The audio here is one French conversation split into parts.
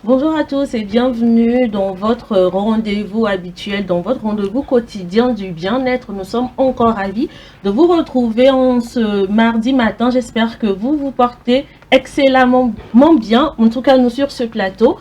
Bonjour à tous et bienvenue dans votre rendez-vous habituel, dans votre rendez-vous quotidien du bien-être. Nous sommes encore ravis de vous retrouver en ce mardi matin. J'espère que vous vous portez excellemment bien. En tout cas, nous sur ce plateau,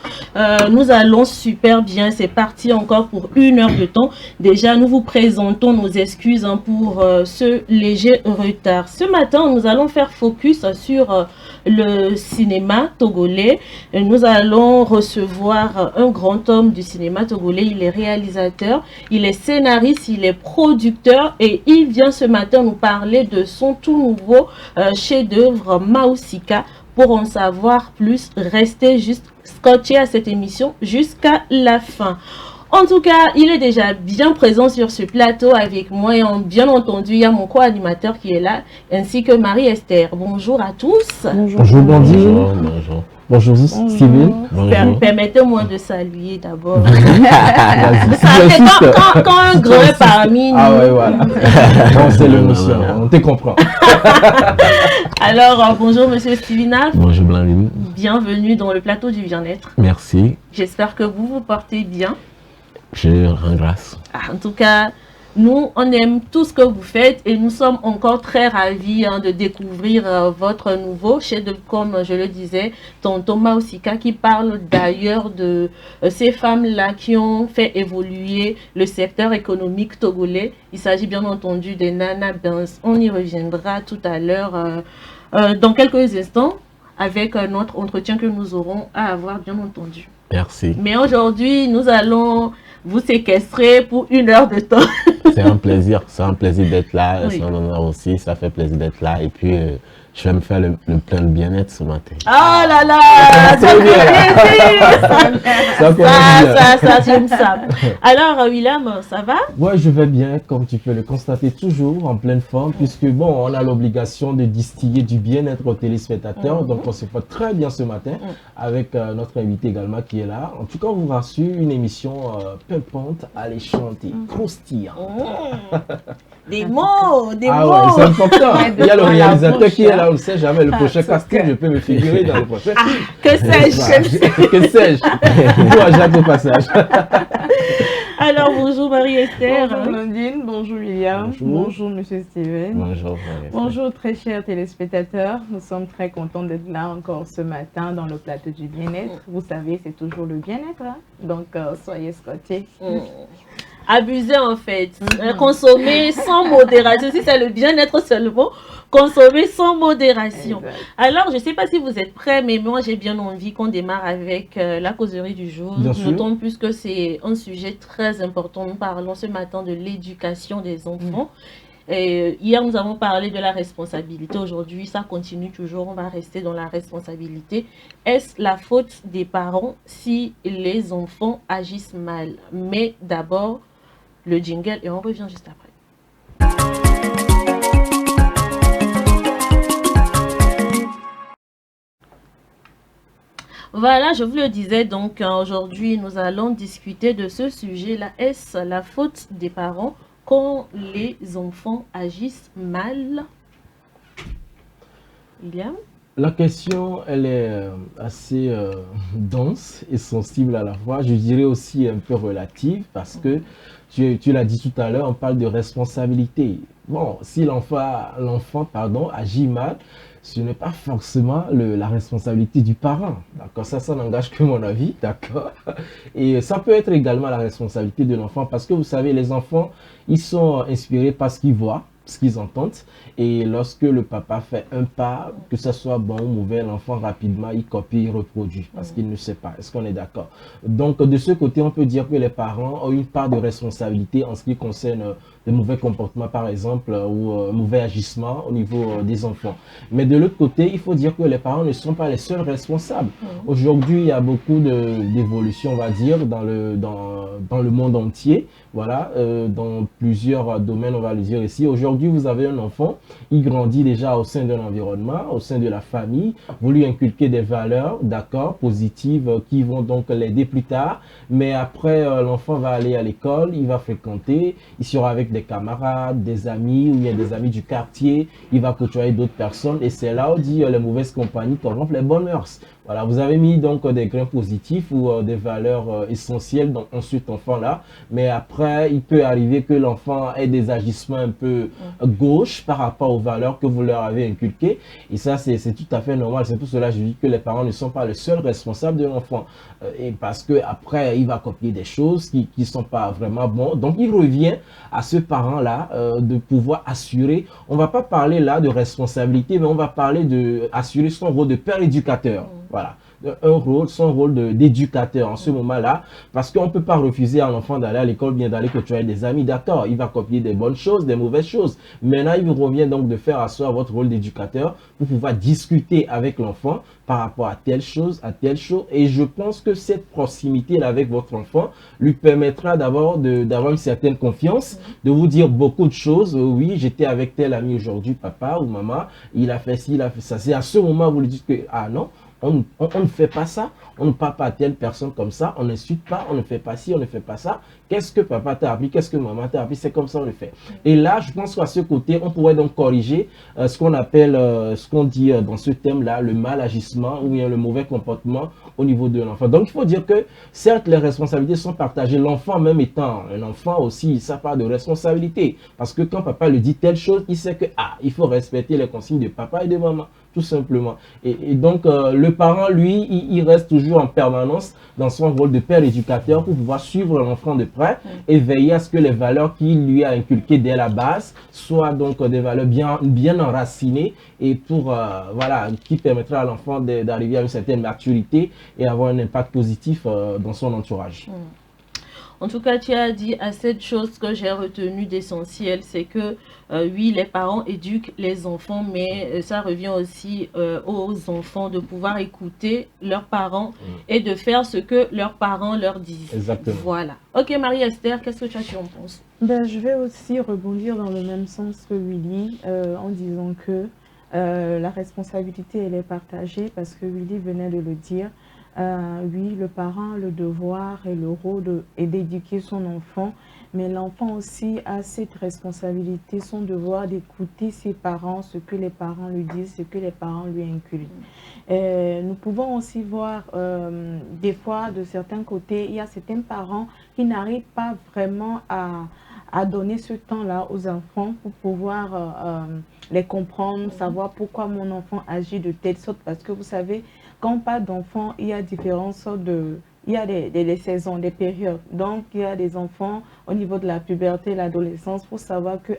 nous allons super bien. C'est parti encore pour 1 heure de temps. Déjà, nous vous présentons nos excuses pour ce léger retard. Ce matin, nous allons faire focus sur le cinéma togolais. Nous allons recevoir un grand homme du cinéma togolais. Il est réalisateur, il est scénariste, il est producteur et il vient ce matin nous parler de son tout nouveau chef-d'œuvre Mausika. Pour en savoir plus, restez juste scotché à cette émission jusqu'à la fin. En tout cas, il est déjà bien présent sur ce plateau avec moi et bien entendu, il y a mon co-animateur qui est là, ainsi que Marie-Esther. Bonjour à tous. Bonjour, bonjour. Bonjour, Steven. Permettez-moi de saluer d'abord. Vous savez, quand un grand est parmi nous... Ah ouais, voilà. C'est le mission, on te comprend. Alors, bonjour Monsieur Stevina. Bonjour Blanline. Bienvenue dans le plateau du bien-être. Merci. J'espère que vous vous portez bien. Je rends grâce. En tout cas, nous, on aime tout ce que vous faites et nous sommes encore très ravis de découvrir votre nouveau chef-d'œuvre, comme je le disais, Tonton Mausika, qui parle d'ailleurs de ces femmes-là qui ont fait évoluer le secteur économique togolais. Il s'agit bien entendu des Nana Benz. On y reviendra tout à l'heure dans quelques instants avec notre entretien que nous aurons à avoir, bien entendu. Merci. Mais aujourd'hui, nous allons vous séquestrer pour 1 heure de temps. C'est un plaisir d'être là, oui. C'est un honneur aussi, ça fait plaisir d'être là et puis je vais me faire le plein de bien-être ce matin. Oh là là, ça j'aime ça. Alors William, ça va? Ouais, je vais bien, comme tu peux le constater, toujours en pleine forme, puisque bon, on a l'obligation de distiller du bien-être aux téléspectateurs, donc on se porte très bien ce matin avec notre invité également qui est là. En tout cas, on vous rassure, une émission pimpante, alléchante et croustillante. Des mots, mots. Ouais, c'est important. Il y a le réalisateur qui est là, on ne sait jamais. Le prochain casting, je peux me figurer dans le prochain film. Que sais-je? Que sais-je? Bonjour Jacques au passage. Alors, bonjour Marie-Esther. Bonjour Blondine, bonjour William, bonjour Monsieur Steven. Bonjour. Bonjour très chers téléspectateurs. Nous sommes très contents d'être là encore ce matin dans le plateau du bien-être. Vous savez, c'est toujours le bien-être, hein? Donc soyez scotchés. Abuser en fait, consommer sans modération, si c'est le bien-être seulement, consommer sans modération. Exact. Alors, je ne sais pas si vous êtes prêts, mais moi j'ai bien envie qu'on démarre avec la causerie du jour. D'autant plus que c'est un sujet très important. Nous parlons ce matin de l'éducation des enfants. Et hier, nous avons parlé de la responsabilité. Aujourd'hui, ça continue toujours. On va rester dans la responsabilité. Est-ce la faute des parents si les enfants agissent mal? Mais d'abord, le jingle et on revient juste après. Voilà, je vous le disais, donc aujourd'hui, nous allons discuter de ce sujet-là. Est-ce la faute des parents quand les enfants agissent mal? William? La question, elle est assez dense et sensible à la fois. Je dirais aussi un peu relative parce que, tu l'as dit tout à l'heure, on parle de responsabilité. Bon, si l'enfant agit mal, ce n'est pas forcément la responsabilité du parent. D'accord, ça n'engage que mon avis, d'accord. Et ça peut être également la responsabilité de l'enfant parce que vous savez, les enfants, ils sont inspirés par ce qu'ils voient, ce qu'ils entendent. Et lorsque le papa fait un pas, que ce soit bon ou mauvais, l'enfant rapidement, il copie, il reproduit parce qu'il ne sait pas. Est-ce qu'on est d'accord? Donc, de ce côté, on peut dire que les parents ont une part de responsabilité en ce qui concerne de mauvais comportements, par exemple, ou mauvais agissements au niveau des enfants. Mais de l'autre côté, il faut dire que les parents ne sont pas les seuls responsables. Aujourd'hui, il y a beaucoup d'évolutions, on va dire, dans le monde entier. Voilà, dans plusieurs domaines, on va le dire ici. Aujourd'hui, vous avez un enfant, il grandit déjà au sein d'un environnement, au sein de la famille. Vous lui inculquez des valeurs, d'accord, positives, qui vont donc l'aider plus tard. Mais après, l'enfant va aller à l'école, il va fréquenter, il sera avec des camarades, des amis, ou bien des amis du quartier, il va côtoyer d'autres personnes. Et c'est là où dit les mauvaises compagnies corrompent les bonnes mœurs. Voilà, vous avez mis donc des grains positifs ou des valeurs essentielles dans cet enfant-là, mais après, il peut arriver que l'enfant ait des agissements un peu gauche par rapport aux valeurs que vous leur avez inculquées, et ça, c'est tout à fait normal. C'est pour cela que je dis que les parents ne sont pas les seuls responsables de l'enfant, et parce que après, il va copier des choses qui ne sont pas vraiment bonnes. Donc, il revient à ce parent-là de pouvoir assurer, on ne va pas parler là de responsabilité, mais on va parler de assurer son rôle de père éducateur. Voilà, son rôle d'éducateur en ce moment-là, parce qu'on ne peut pas refuser à l'enfant d'aller à l'école, bien d'aller côtoyer des amis, d'accord, il va copier des bonnes choses, des mauvaises choses. Maintenant, il vous revient donc de faire asseoir votre rôle d'éducateur pour pouvoir discuter avec l'enfant par rapport à telle chose, et je pense que cette proximité-là avec votre enfant lui permettra d'avoir une certaine confiance, de vous dire beaucoup de choses. Oui, j'étais avec tel ami aujourd'hui, papa ou maman, il a fait ci, il a fait ça. C'est à ce moment où vous lui dites que, ah non, on ne fait pas ça, on ne parle pas à telle personne comme ça, on n'insulte pas, on ne fait pas ci, on ne fait pas ça. Qu'est-ce que papa t'a appris, qu'est-ce que maman t'a appris, c'est comme ça on le fait. Et là, je pense qu'à ce côté, on pourrait donc corriger ce qu'on appelle, ce qu'on dit dans ce thème-là, le mal agissement ou bien le mauvais comportement au niveau de l'enfant. Donc, il faut dire que, certes, les responsabilités sont partagées. L'enfant, même étant un enfant aussi, ça part de responsabilité. Parce que quand papa lui dit telle chose, il sait que, ah, il faut respecter les consignes de papa et de maman, tout simplement. Et donc, le parent, lui, il reste toujours en permanence dans son rôle de père éducateur pour pouvoir suivre l'enfant de près et veiller à ce que les valeurs qu'il lui a inculquées dès la base soient donc des valeurs bien enracinées et pour, voilà, qui permettra à l'enfant d'arriver à une certaine maturité et avoir un impact positif dans son entourage. En tout cas, tu as dit à cette chose que j'ai retenu d'essentiel, c'est que oui, les parents éduquent les enfants, mais ça revient aussi aux enfants de pouvoir écouter leurs parents et de faire ce que leurs parents leur disent. Exactement. Voilà. Ok, Marie-Esther, qu'est-ce que tu en penses? Ben, je vais aussi rebondir dans le même sens que Willy en disant que la responsabilité, elle est partagée parce que Willy venait de le dire. Oui, le parent a le devoir et le rôle d'éduquer son enfant, mais l'enfant aussi a cette responsabilité, son devoir d'écouter ses parents, ce que les parents lui disent, ce que les parents lui inculquent. Nous pouvons aussi voir des fois de certains côtés, il y a certains parents qui n'arrivent pas vraiment à donner ce temps-là aux enfants pour pouvoir les comprendre, savoir pourquoi mon enfant agit de telle sorte, parce que vous savez, quand on parle d'enfants, il y a différentes sortes de... Il y a des saisons, des périodes. Donc, il y a des enfants au niveau de la puberté, l'adolescence. Il faut savoir que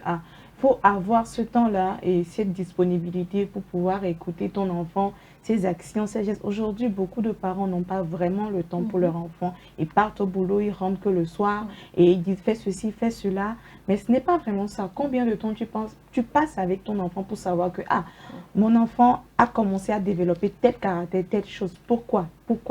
faut avoir ce temps-là et cette disponibilité pour pouvoir écouter ton enfant, ses actions, ses gestes. Aujourd'hui, beaucoup de parents n'ont pas vraiment le temps pour leur enfant. Ils partent au boulot, ils rentrent que le soir et ils disent fais ceci, fais cela. Mais ce n'est pas vraiment ça. Combien de temps tu passes avec ton enfant pour savoir que mon enfant a commencé à développer tel caractère, telle chose. Pourquoi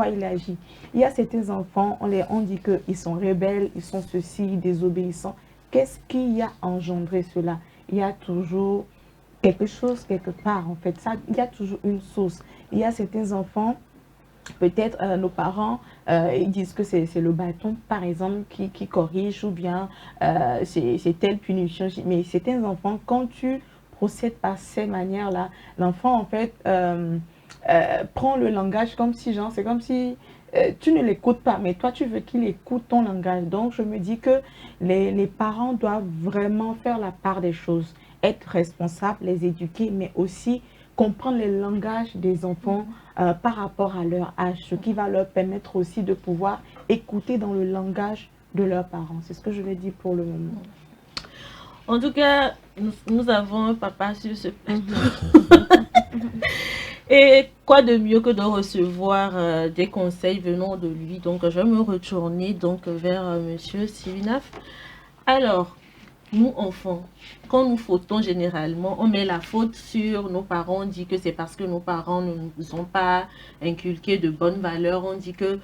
il agit? Il y a certains enfants, on dit qu'ils sont rebelles, ils sont ceci, désobéissants. Qu'est-ce qui a engendré cela? Il y a toujours quelque chose quelque part, en fait. Il y a toujours une source. Il y a certains enfants, peut-être nos parents, ils disent que c'est le bâton, par exemple, qui corrige, ou bien c'est telle punition. Mais certains enfants, quand tu procèdes par ces manières-là, l'enfant, en fait, prend le langage comme si, genre, c'est comme si tu ne l'écoutes pas, mais toi, tu veux qu'il écoute ton langage. Donc, je me dis que les parents doivent vraiment faire la part des choses, être responsables, les éduquer, mais aussi comprendre le langage des enfants par rapport à leur âge, ce qui va leur permettre aussi de pouvoir écouter dans le langage de leurs parents. C'est ce que je vais dire pour le moment. En tout cas, nous avons un papa sur ce plateau. Et quoi de mieux que de recevoir des conseils venant de lui. Donc, je vais me retourner donc, vers Monsieur Sivinaf. Alors, nous, enfants, quand nous fautons généralement, on met la faute sur nos parents. On dit que c'est parce que nos parents ne nous ont pas inculqué de bonnes valeurs. On dit que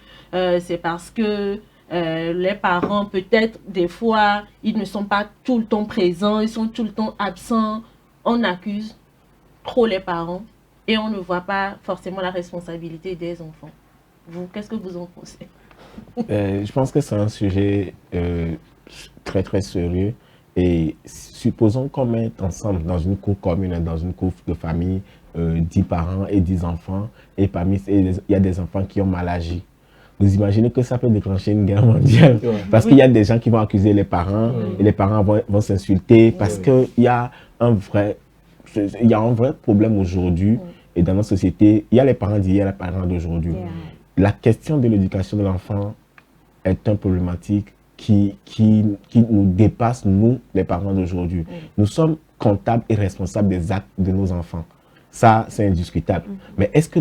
c'est parce que les parents, peut-être, des fois, ils ne sont pas tout le temps présents, ils sont tout le temps absents. On accuse trop les parents et on ne voit pas forcément la responsabilité des enfants. Vous, qu'est-ce que vous en pensez? Je pense que c'est un sujet très, très sérieux. Et supposons qu'on mette ensemble dans une cour commune, dans une cour de famille, 10 parents et 10 enfants, et parmi il y a des enfants qui ont mal agi. Vous imaginez que ça peut déclencher une guerre mondiale, parce qu'il y a des gens qui vont accuser les parents, et les parents vont s'insulter, parce qu'il y a un vrai problème aujourd'hui, et dans notre société, il y a les parents d'hier et les parents d'aujourd'hui. La question de l'éducation de l'enfant est une problématique qui nous dépasse, nous, les parents d'aujourd'hui. Nous sommes comptables et responsables des actes de nos enfants. Ça, c'est indiscutable. Mais est-ce que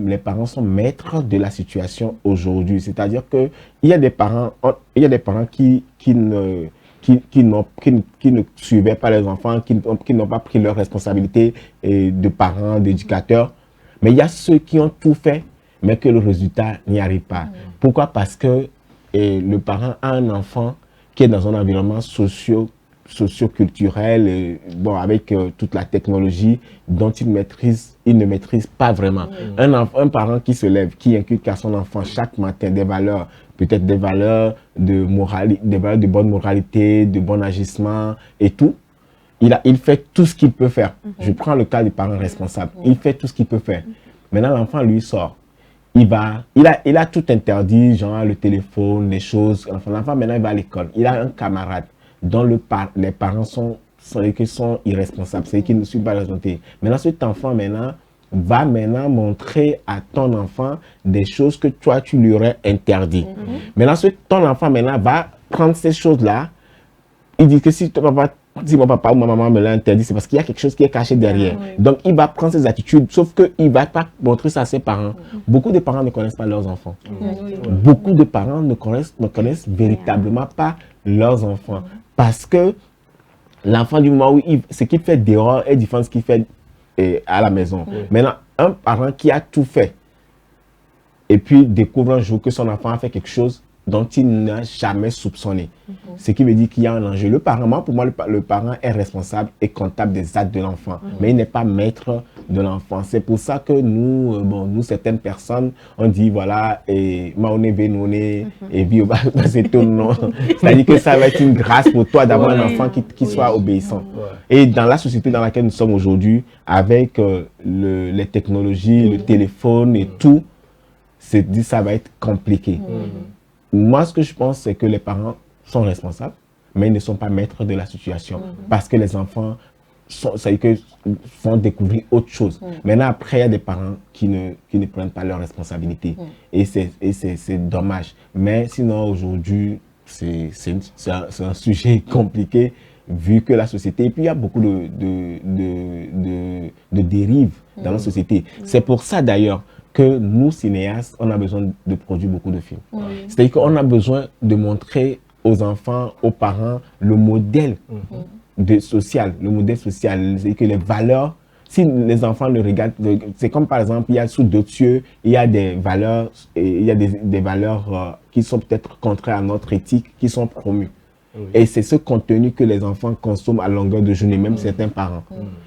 les parents sont maîtres de la situation aujourd'hui? C'est-à-dire qu'il y a des parents qui ne suivaient pas les enfants, qui n'ont pas pris leurs responsabilités de parents, d'éducateurs. Mais il y a ceux qui ont tout fait, mais que le résultat n'y arrive pas. Pourquoi? Parce que le parent a un enfant qui est dans un environnement socio-culturel, bon, avec toute la technologie dont il ne maîtrise pas vraiment. Un parent qui se lève, qui inculque à son enfant chaque matin des valeurs, peut-être des valeurs de bonne moralité, de bon agissement et tout, il fait tout ce qu'il peut faire. Je prends le cas du parent responsable. Il fait tout ce qu'il peut faire. Maintenant, l'enfant, lui, sort. Il a tout interdit, genre le téléphone, les choses. L'enfant, maintenant, il va à l'école. Il a un camarade dont les parents sont irresponsables, c'est qu'ils ne suivent pas la responsabilité. Maintenant, cet enfant va montrer à ton enfant des choses que toi, tu lui aurais interdit. Maintenant, ton enfant va prendre ces choses-là. Il dit que si mon papa ou ma maman me l'a interdit, c'est parce qu'il y a quelque chose qui est caché derrière. Donc, il va prendre ses attitudes, sauf qu'il ne va pas montrer ça à ses parents. Beaucoup de parents ne connaissent pas leurs enfants. Beaucoup de parents ne connaissent véritablement pas leurs enfants. Parce que l'enfant, du moment où ce qu'il fait dehors est différent de ce qu'il fait à la maison. Maintenant, un parent qui a tout fait et puis découvre un jour que son enfant a fait quelque chose dont il n'a jamais soupçonné. Ce qui veut dire qu'il y a un enjeu. Pour moi, le parent est responsable et comptable des actes de l'enfant, mais il n'est pas maître de l'enfant. C'est pour ça que nous, certaines personnes, on dit, voilà, maone venone, et bioba, c'est tout, non. C'est-à-dire que ça va être une grâce pour toi d'avoir un enfant qui soit obéissant. Et dans la société dans laquelle nous sommes aujourd'hui, avec les technologies, le téléphone et tout, ça va être compliqué. Moi, ce que je pense, c'est que les parents sont responsables, mais ils ne sont pas maîtres de la situation. Parce que les enfants font découvrir autre chose. Maintenant, après, il y a des parents qui ne prennent pas leurs responsabilités. Et c'est dommage. Mais sinon, aujourd'hui, c'est un sujet compliqué, vu que la société... Et puis, il y a beaucoup de dérives dans la société. C'est pour ça, d'ailleurs, que nous, cinéastes, on a besoin de produire beaucoup de films. C'est-à-dire qu'on a besoin de montrer aux enfants, aux parents, le modèle social. C'est-à-dire que les valeurs, si les enfants le regardent, c'est comme par exemple, il y a sous d'autres cieux, il y a des valeurs, des valeurs qui sont peut-être contraires à notre éthique, qui sont promues. Et c'est ce contenu que les enfants consomment à longueur de journée, même certains parents.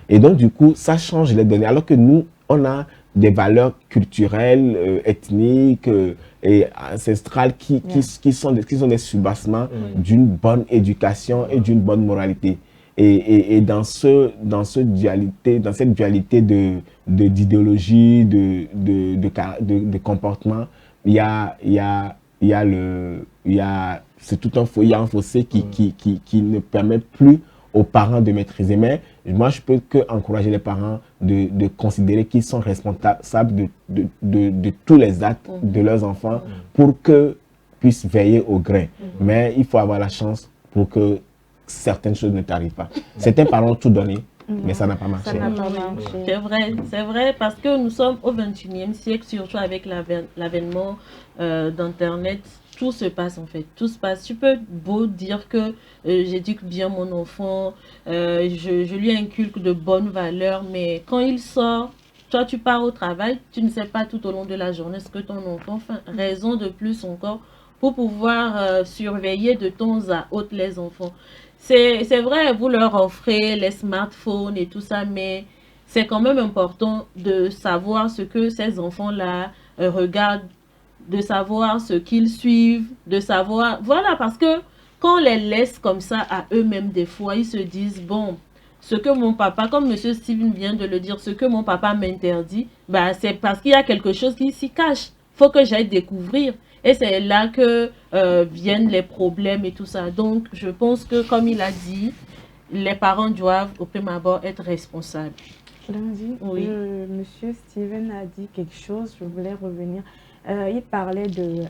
Et donc, du coup, ça change les données. Alors que nous, on a des valeurs culturelles, ethniques et ancestrales qui sont des subassements d'une bonne éducation et d'une bonne moralité. Et dans cette dualité d'idéologie, de comportement, c'est tout un fossé qui ne permet plus aux parents de maîtriser. Mais moi, je peux qu'encourager les parents de considérer qu'ils sont responsables de tous les actes de leurs enfants pour qu'ils puissent veiller au grain. Mais il faut avoir la chance pour que certaines choses ne t'arrivent pas. Certains parents ont tout donné, mais ça n'a pas marché. C'est vrai, parce que nous sommes au XXIe siècle, surtout avec l'avènement d'Internet. Tout se passe en fait, tout se passe. Tu peux beau dire que j'éduque bien mon enfant, je lui inculque de bonnes valeurs, mais quand il sort, toi tu pars au travail, tu ne sais pas tout au long de la journée ce que ton enfant fait. Raison de plus encore pour pouvoir surveiller de temps à autre les enfants. C'est vrai, vous leur offrez les smartphones et tout ça, mais c'est quand même important de savoir ce que ces enfants-là regardent, de savoir ce qu'ils suivent, de savoir... Voilà, parce que quand on les laisse comme ça à eux-mêmes, des fois, ils se disent, bon, ce que mon papa, comme monsieur Steven vient de le dire, ce que mon papa m'interdit, bah, c'est parce qu'il y a quelque chose qui s'y cache. Il faut que j'aille découvrir. Et c'est là que viennent les problèmes et tout ça. Donc, je pense que, comme il a dit, les parents doivent, au prime abord, être responsables. Lundi, Oui. monsieur Steven a dit quelque chose, je voulais revenir. Il parlait de...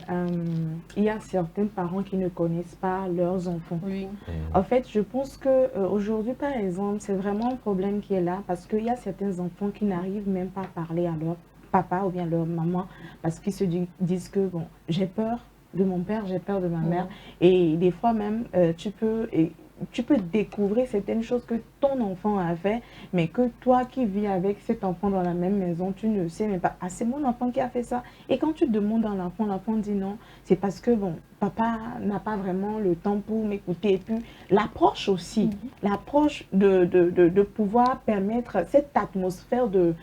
il y a certains parents qui ne connaissent pas leurs enfants. Oui. En fait, je pense qu'aujourd'hui, par exemple, c'est vraiment un problème qui est là parce qu'il y a certains enfants qui n'arrivent même pas à parler à leur papa ou bien leur maman parce qu'ils se disent que, bon, j'ai peur de mon père, j'ai peur de ma mère. Et des fois même, tu peux découvrir certaines choses que ton enfant a fait, mais que toi qui vis avec cet enfant dans la même maison, tu ne sais même pas. Ah, c'est mon enfant qui a fait ça. Et quand tu demandes à l'enfant, l'enfant dit non. C'est parce que, bon, papa n'a pas vraiment le temps pour m'écouter. Et puis, l'approche aussi, l'approche de pouvoir permettre cette atmosphère de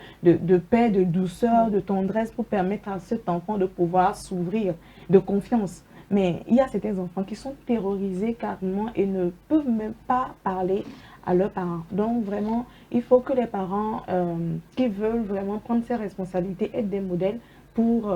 paix, de douceur, de tendresse pour permettre à cet enfant de pouvoir s'ouvrir, de confiance. Mais il y a certains enfants qui sont terrorisés carrément et ne peuvent même pas parler à leurs parents. Donc vraiment, il faut que les parents qui veulent vraiment prendre ces responsabilités être des modèles pour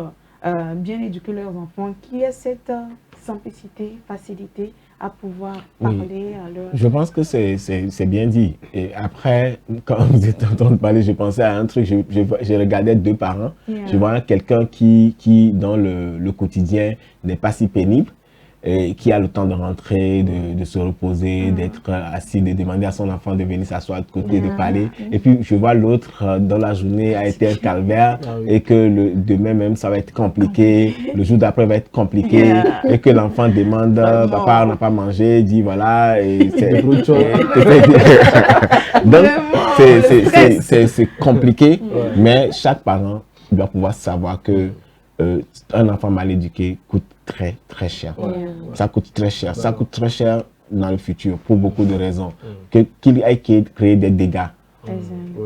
bien éduquer leurs enfants, qui aient cette simplicité, facilité à pouvoir parler à leur... Je pense que c'est bien dit. Et après, quand vous êtes en train de parler, je pensais à un truc, je regardais deux parents. Je vois quelqu'un qui, dans le quotidien, n'est pas si pénible, et qui a le temps de rentrer, de se reposer, d'être assis, de demander à son enfant de venir s'asseoir de côté, de parler. Et puis, je vois l'autre, dans la journée, a été un calvaire, et que demain même, ça va être compliqué, le jour d'après va être compliqué, et que l'enfant demande, papa, on n'a pas mangé, dit voilà, et c'est autre chose. Donc, c'est compliqué, mais chaque parent doit pouvoir savoir que un enfant mal éduqué coûte très très cher. Ça coûte très cher. Ça coûte très cher dans le futur pour beaucoup de raisons. Qu'il ait créé des dégâts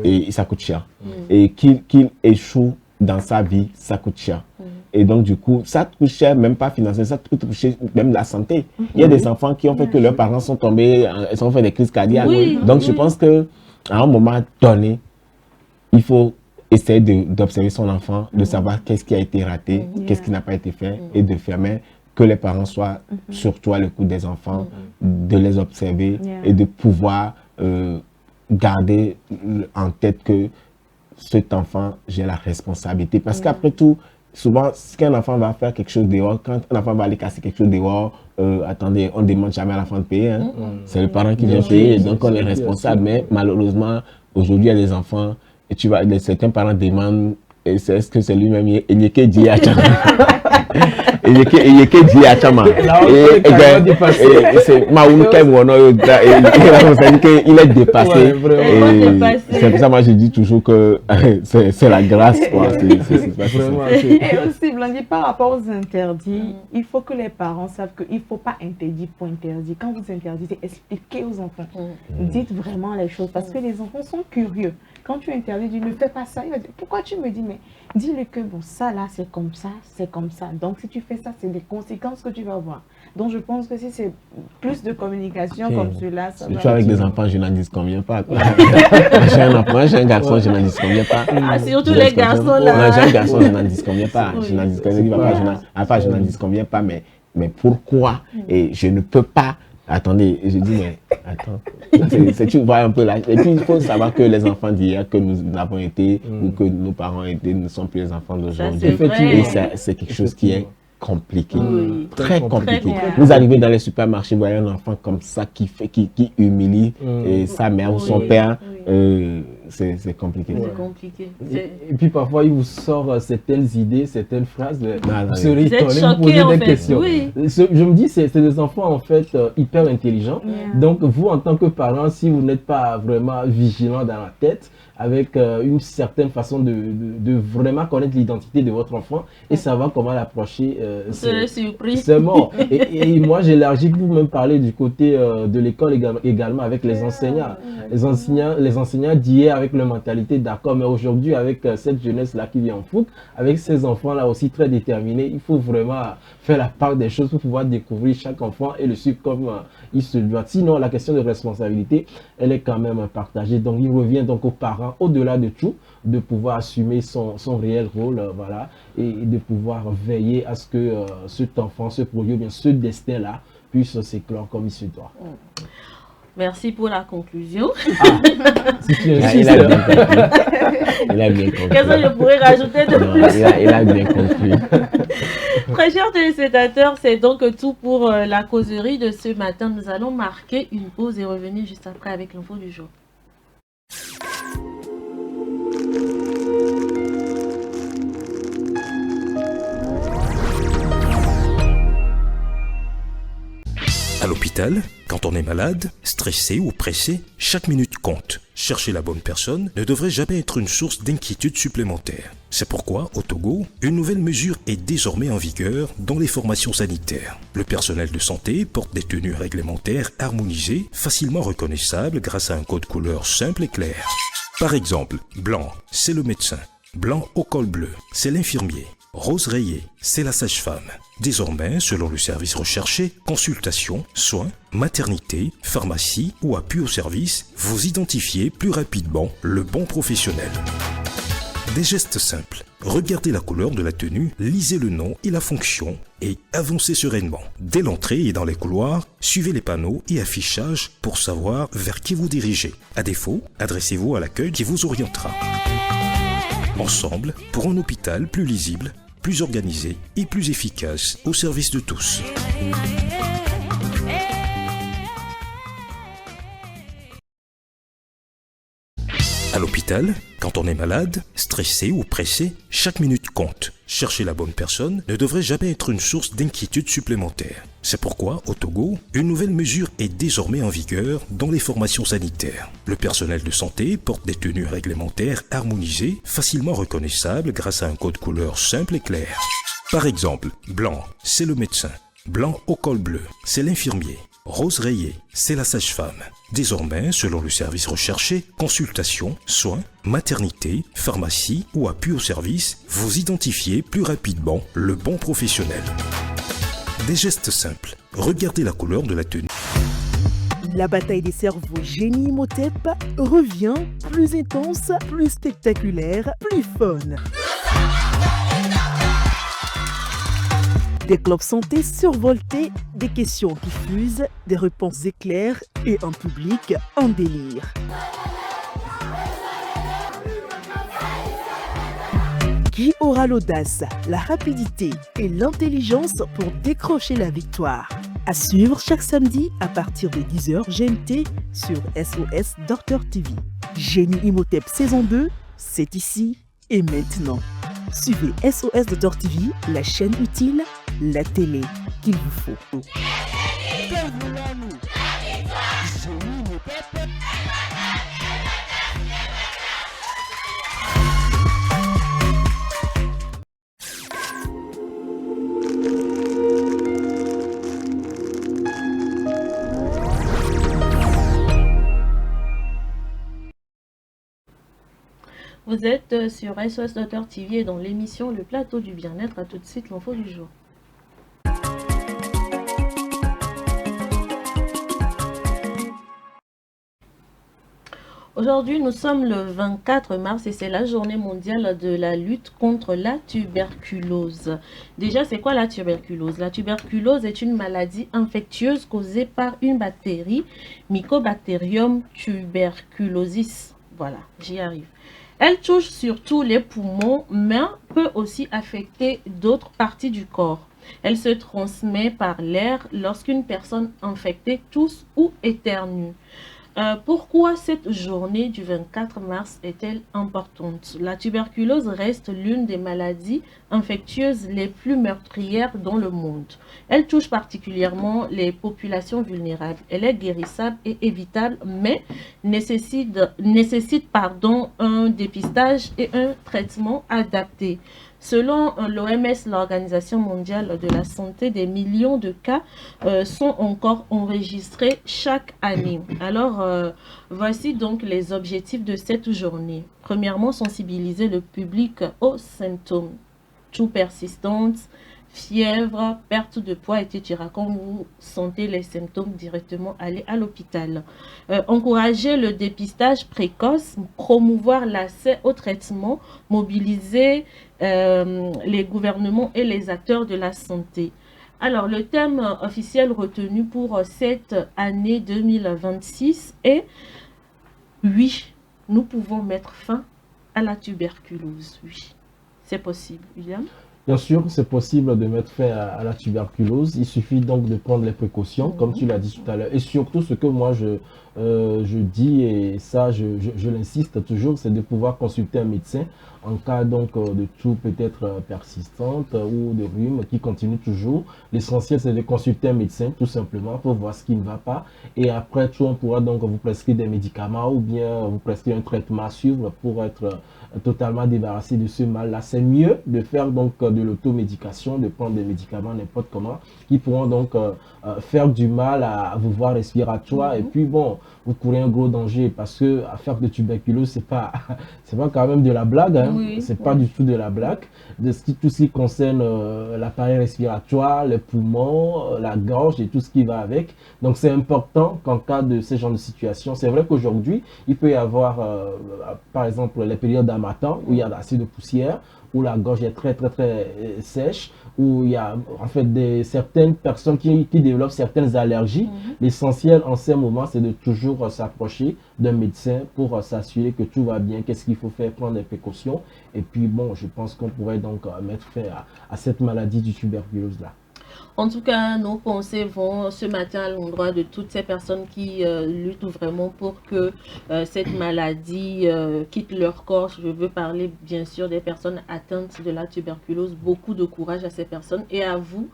et ça coûte cher. Et qu'il échoue dans sa vie, ça coûte cher. Et donc du coup, ça coûte cher, même pas financièrement, ça coûte cher même la santé. Il y a des enfants qui ont fait que leurs parents sont tombés, ils ont fait des crises cardiaques. Donc je pense que à un moment donné, il faut essayer d'observer son enfant, de savoir qu'est-ce qui a été raté, qu'est-ce qui n'a pas été fait, et de faire que les parents soient surtout à l'écoute des enfants, de les observer et de pouvoir garder en tête que cet enfant, j'ai la responsabilité. Parce qu'après tout, souvent, quand un enfant va faire quelque chose dehors, quand un enfant va aller casser quelque chose dehors, attendez, on ne demande jamais à l'enfant de payer. Hein. C'est le parent qui vient payer, donc on est responsable. Mais malheureusement, aujourd'hui, il y a des enfants, et tu vois, certains parents demandent, est-ce que c'est lui-même, il n'y a que Dieu à Chama. Il n'y a que Dieu à Chama. C'est il est dépassé. C'est pour ça que moi je dis toujours que c'est la grâce. Et aussi, Blondie, par rapport aux interdits, il faut que les parents savent qu'il ne faut pas interdire pour interdire. Quand vous interdisez, expliquez aux enfants. Dites vraiment les choses parce que les enfants sont curieux. Quand tu interdis, tu ne fais pas ça. Il va dire, pourquoi tu me dis, mais dis-le que bon, ça là, c'est comme ça, c'est comme ça. Donc, si tu fais ça, c'est des conséquences que tu vas voir. Donc, je pense que si c'est plus de communication comme cela, ça va... Tu avec des enfants, je n'en disconviens pas. J'ai un enfant, j'ai un garçon, je n'en disconviens pas. Ah, surtout les garçons là. J'ai un garçon, je n'en disconviens pas. Je n'en disconviens pas, mais pourquoi? Et je ne peux pas. Attendez, je dis, mais attends, tu vois un peu là. Et puis il faut savoir que les enfants d'hier que nous avons été ou que nos parents étaient ne sont plus les enfants d'aujourd'hui. Et c'est quelque chose qui est compliqué, très compliqué. Vous arrivez dans les supermarchés, vous voyez un enfant comme ça qui humilie sa mère ou son père. C'est compliqué. C'est compliqué. Et puis parfois, il vous sort certaines idées, certaines phrases. Vous serez étonné, vous posez des questions. Je me dis, c'est des enfants en fait hyper intelligents. Donc vous, en tant que parent, si vous n'êtes pas vraiment vigilant dans la tête, avec une certaine façon de vraiment connaître l'identité de votre enfant et savoir comment l'approcher. C'est la surprise. C'est mort. Et moi, j'élargis pour même parler du côté de l'école également avec les enseignants. Les enseignants d'hier avec leur mentalité d'accord, mais aujourd'hui avec cette jeunesse-là qui vient en fougue, avec ces enfants-là aussi très déterminés, il faut vraiment faire la part des choses pour pouvoir découvrir chaque enfant et le suivre comme il se doit. Sinon, la question de responsabilité, elle est quand même partagée. Donc, il revient donc aux parents, au-delà de tout, de pouvoir assumer son réel rôle, voilà, et de pouvoir veiller à ce que cet enfant, ce projet, bien ce destin-là, puisse s'éclore comme il se doit. Merci pour la conclusion. Il a bien compris. Il a bien compris. Qu'est-ce que je pourrais rajouter de plus? Il a bien compris. Très chers téléspectateurs, c'est donc tout pour la causerie de ce matin. Nous allons marquer une pause et revenir juste après avec l'info du jour. À l'hôpital, quand on est malade, stressé ou pressé, chaque minute compte. Chercher la bonne personne ne devrait jamais être une source d'inquiétude supplémentaire. C'est pourquoi, au Togo, une nouvelle mesure est désormais en vigueur dans les formations sanitaires. Le personnel de santé porte des tenues réglementaires harmonisées, facilement reconnaissables grâce à un code couleur simple et clair. Par exemple, blanc, c'est le médecin. Blanc au col bleu, c'est l'infirmier. Rose rayée, c'est la sage-femme. Désormais, selon le service recherché, consultation, soins, maternité, pharmacie ou appui au service, vous identifiez plus rapidement le bon professionnel. Des gestes simples. Regardez la couleur de la tenue, lisez le nom et la fonction et avancez sereinement. Dès l'entrée et dans les couloirs, suivez les panneaux et affichages pour savoir vers qui vous dirigez. À défaut, adressez-vous à l'accueil qui vous orientera. Ensemble, pour un hôpital plus lisible, plus organisé et plus efficace au service de tous. À l'hôpital, quand on est malade, stressé ou pressé, chaque minute compte. Chercher la bonne personne ne devrait jamais être une source d'inquiétude supplémentaire. C'est pourquoi, au Togo, une nouvelle mesure est désormais en vigueur dans les formations sanitaires. Le personnel de santé porte des tenues réglementaires harmonisées, facilement reconnaissables grâce à un code couleur simple et clair. Par exemple, blanc, c'est le médecin. Blanc au col bleu, c'est l'infirmier. Rose rayée, c'est la sage-femme. Désormais, selon le service recherché, consultation, soins, maternité, pharmacie ou appui au service, vous identifiez plus rapidement le bon professionnel. Des gestes simples. Regardez la couleur de la tenue. La bataille des cerveaux Génie Imhotep revient plus intense, plus spectaculaire, plus fun. Des clubs santé survoltés, des questions qui fusent, des réponses éclairs et un public en délire. Qui aura l'audace, la rapidité et l'intelligence pour décrocher la victoire? À suivre chaque samedi à partir de 10h GMT sur SOS Docteur TV. Génie Imhotep saison 2, c'est ici et maintenant. Suivez SOS Docteur TV, la chaîne utile, la télé qu'il vous faut. Vous êtes sur SOS Docteur TV et dans l'émission Le Plateau du Bien-être. À tout de suite, l'info du jour. Aujourd'hui, nous sommes le 24 mars et c'est la journée mondiale de la lutte contre la tuberculose. Déjà, c'est quoi la tuberculose? La tuberculose est une maladie infectieuse causée par une bactérie, Mycobacterium tuberculosis. Voilà, j'y arrive. Elle touche surtout les poumons, mais peut aussi affecter d'autres parties du corps. Elle se transmet par l'air lorsqu'une personne infectée tousse ou éternue. Pourquoi cette journée du 24 mars est-elle importante? La tuberculose reste l'une des maladies infectieuses les plus meurtrières dans le monde. Elle touche particulièrement les populations vulnérables. Elle est guérissable et évitable, mais nécessite un dépistage et un traitement adapté. Selon l'OMS, l'Organisation mondiale de la santé, des millions de cas sont encore enregistrés chaque année. Alors, voici donc les objectifs de cette journée. Premièrement, sensibiliser le public aux symptômes, toux persistante, fièvre, perte de poids, etc. Quand vous sentez les symptômes, directement aller à l'hôpital. Encourager le dépistage précoce, promouvoir l'accès au traitement, mobiliser les gouvernements et les acteurs de la santé. Alors, le thème officiel retenu pour cette année 2026 est « Oui, nous pouvons mettre fin à la tuberculose ». Oui, c'est possible. William? Bien sûr, c'est possible de mettre fin à la tuberculose. Il suffit donc de prendre les précautions, comme tu l'as dit tout à l'heure. Et surtout, ce que moi je dis, et ça je l'insiste toujours, c'est de pouvoir consulter un médecin en cas donc de toux peut-être persistante ou de rhume qui continue toujours. L'essentiel, c'est de consulter un médecin tout simplement pour voir ce qui ne va pas. Et après tout, on pourra donc vous prescrire des médicaments ou bien vous prescrire un traitement à suivre pour être totalement débarrassé de ce mal-là. C'est mieux de faire donc de l'automédication, de prendre des médicaments n'importe comment, qui pourront donc faire du mal à vos voies respiratoires. Et puis bon, vous courez un gros danger parce que affaire de tuberculose, c'est pas quand même de la blague, hein. Oui, c'est pas du tout de la blague. Tout ce qui concerne l'appareil respiratoire, les poumons, la gorge et tout ce qui va avec. Donc c'est important qu'en cas de ce genre de situation, c'est vrai qu'aujourd'hui, il peut y avoir par exemple les périodes d'harmattan où il y a assez de poussière, où la gorge est très sèche, où il y a en fait certaines personnes qui développent certaines allergies. L'essentiel en ces moments, c'est de toujours s'approcher d'un médecin pour s'assurer que tout va bien, qu'est-ce qu'il faut faire, prendre des précautions. Et puis bon, je pense qu'on pourrait donc mettre fin à cette maladie du tuberculose là. En tout cas, nos pensées vont ce matin à l'endroit de toutes ces personnes qui luttent vraiment pour que cette maladie quitte leur corps. Je veux parler bien sûr des personnes atteintes de la tuberculose. Beaucoup de courage à ces personnes et à vous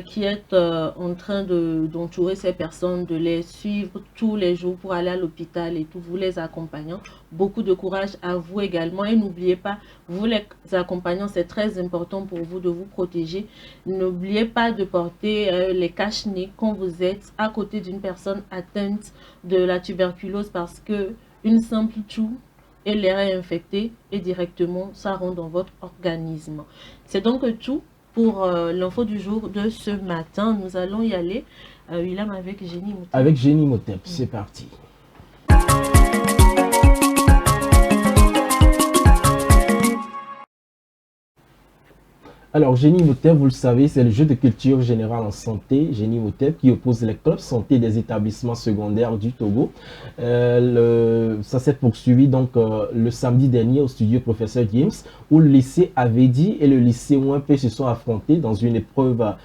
qui êtes en train d'entourer ces personnes, de les suivre tous les jours pour aller à l'hôpital et tout, vous les accompagnant. Beaucoup de courage à vous également et n'oubliez pas, vous les accompagnants, c'est très important pour vous de vous protéger. N'oubliez pas de porter les cache-nez quand vous êtes à côté d'une personne atteinte de la tuberculose parce que une simple toux et l'air est infecté et directement ça rentre dans votre organisme. C'est donc tout pour l'info du jour de ce matin. Nous allons y aller, William, avec Génie Motep. Avec Génie Motep, c'est parti. Alors, Génie Motep, vous le savez, c'est le jeu de culture générale en santé, Génie Motep, qui oppose les clubs santé des établissements secondaires du Togo. Ça s'est poursuivi donc le samedi dernier au studio Professeur James, où le lycée Avedi et le lycée OMP se sont affrontés dans une épreuve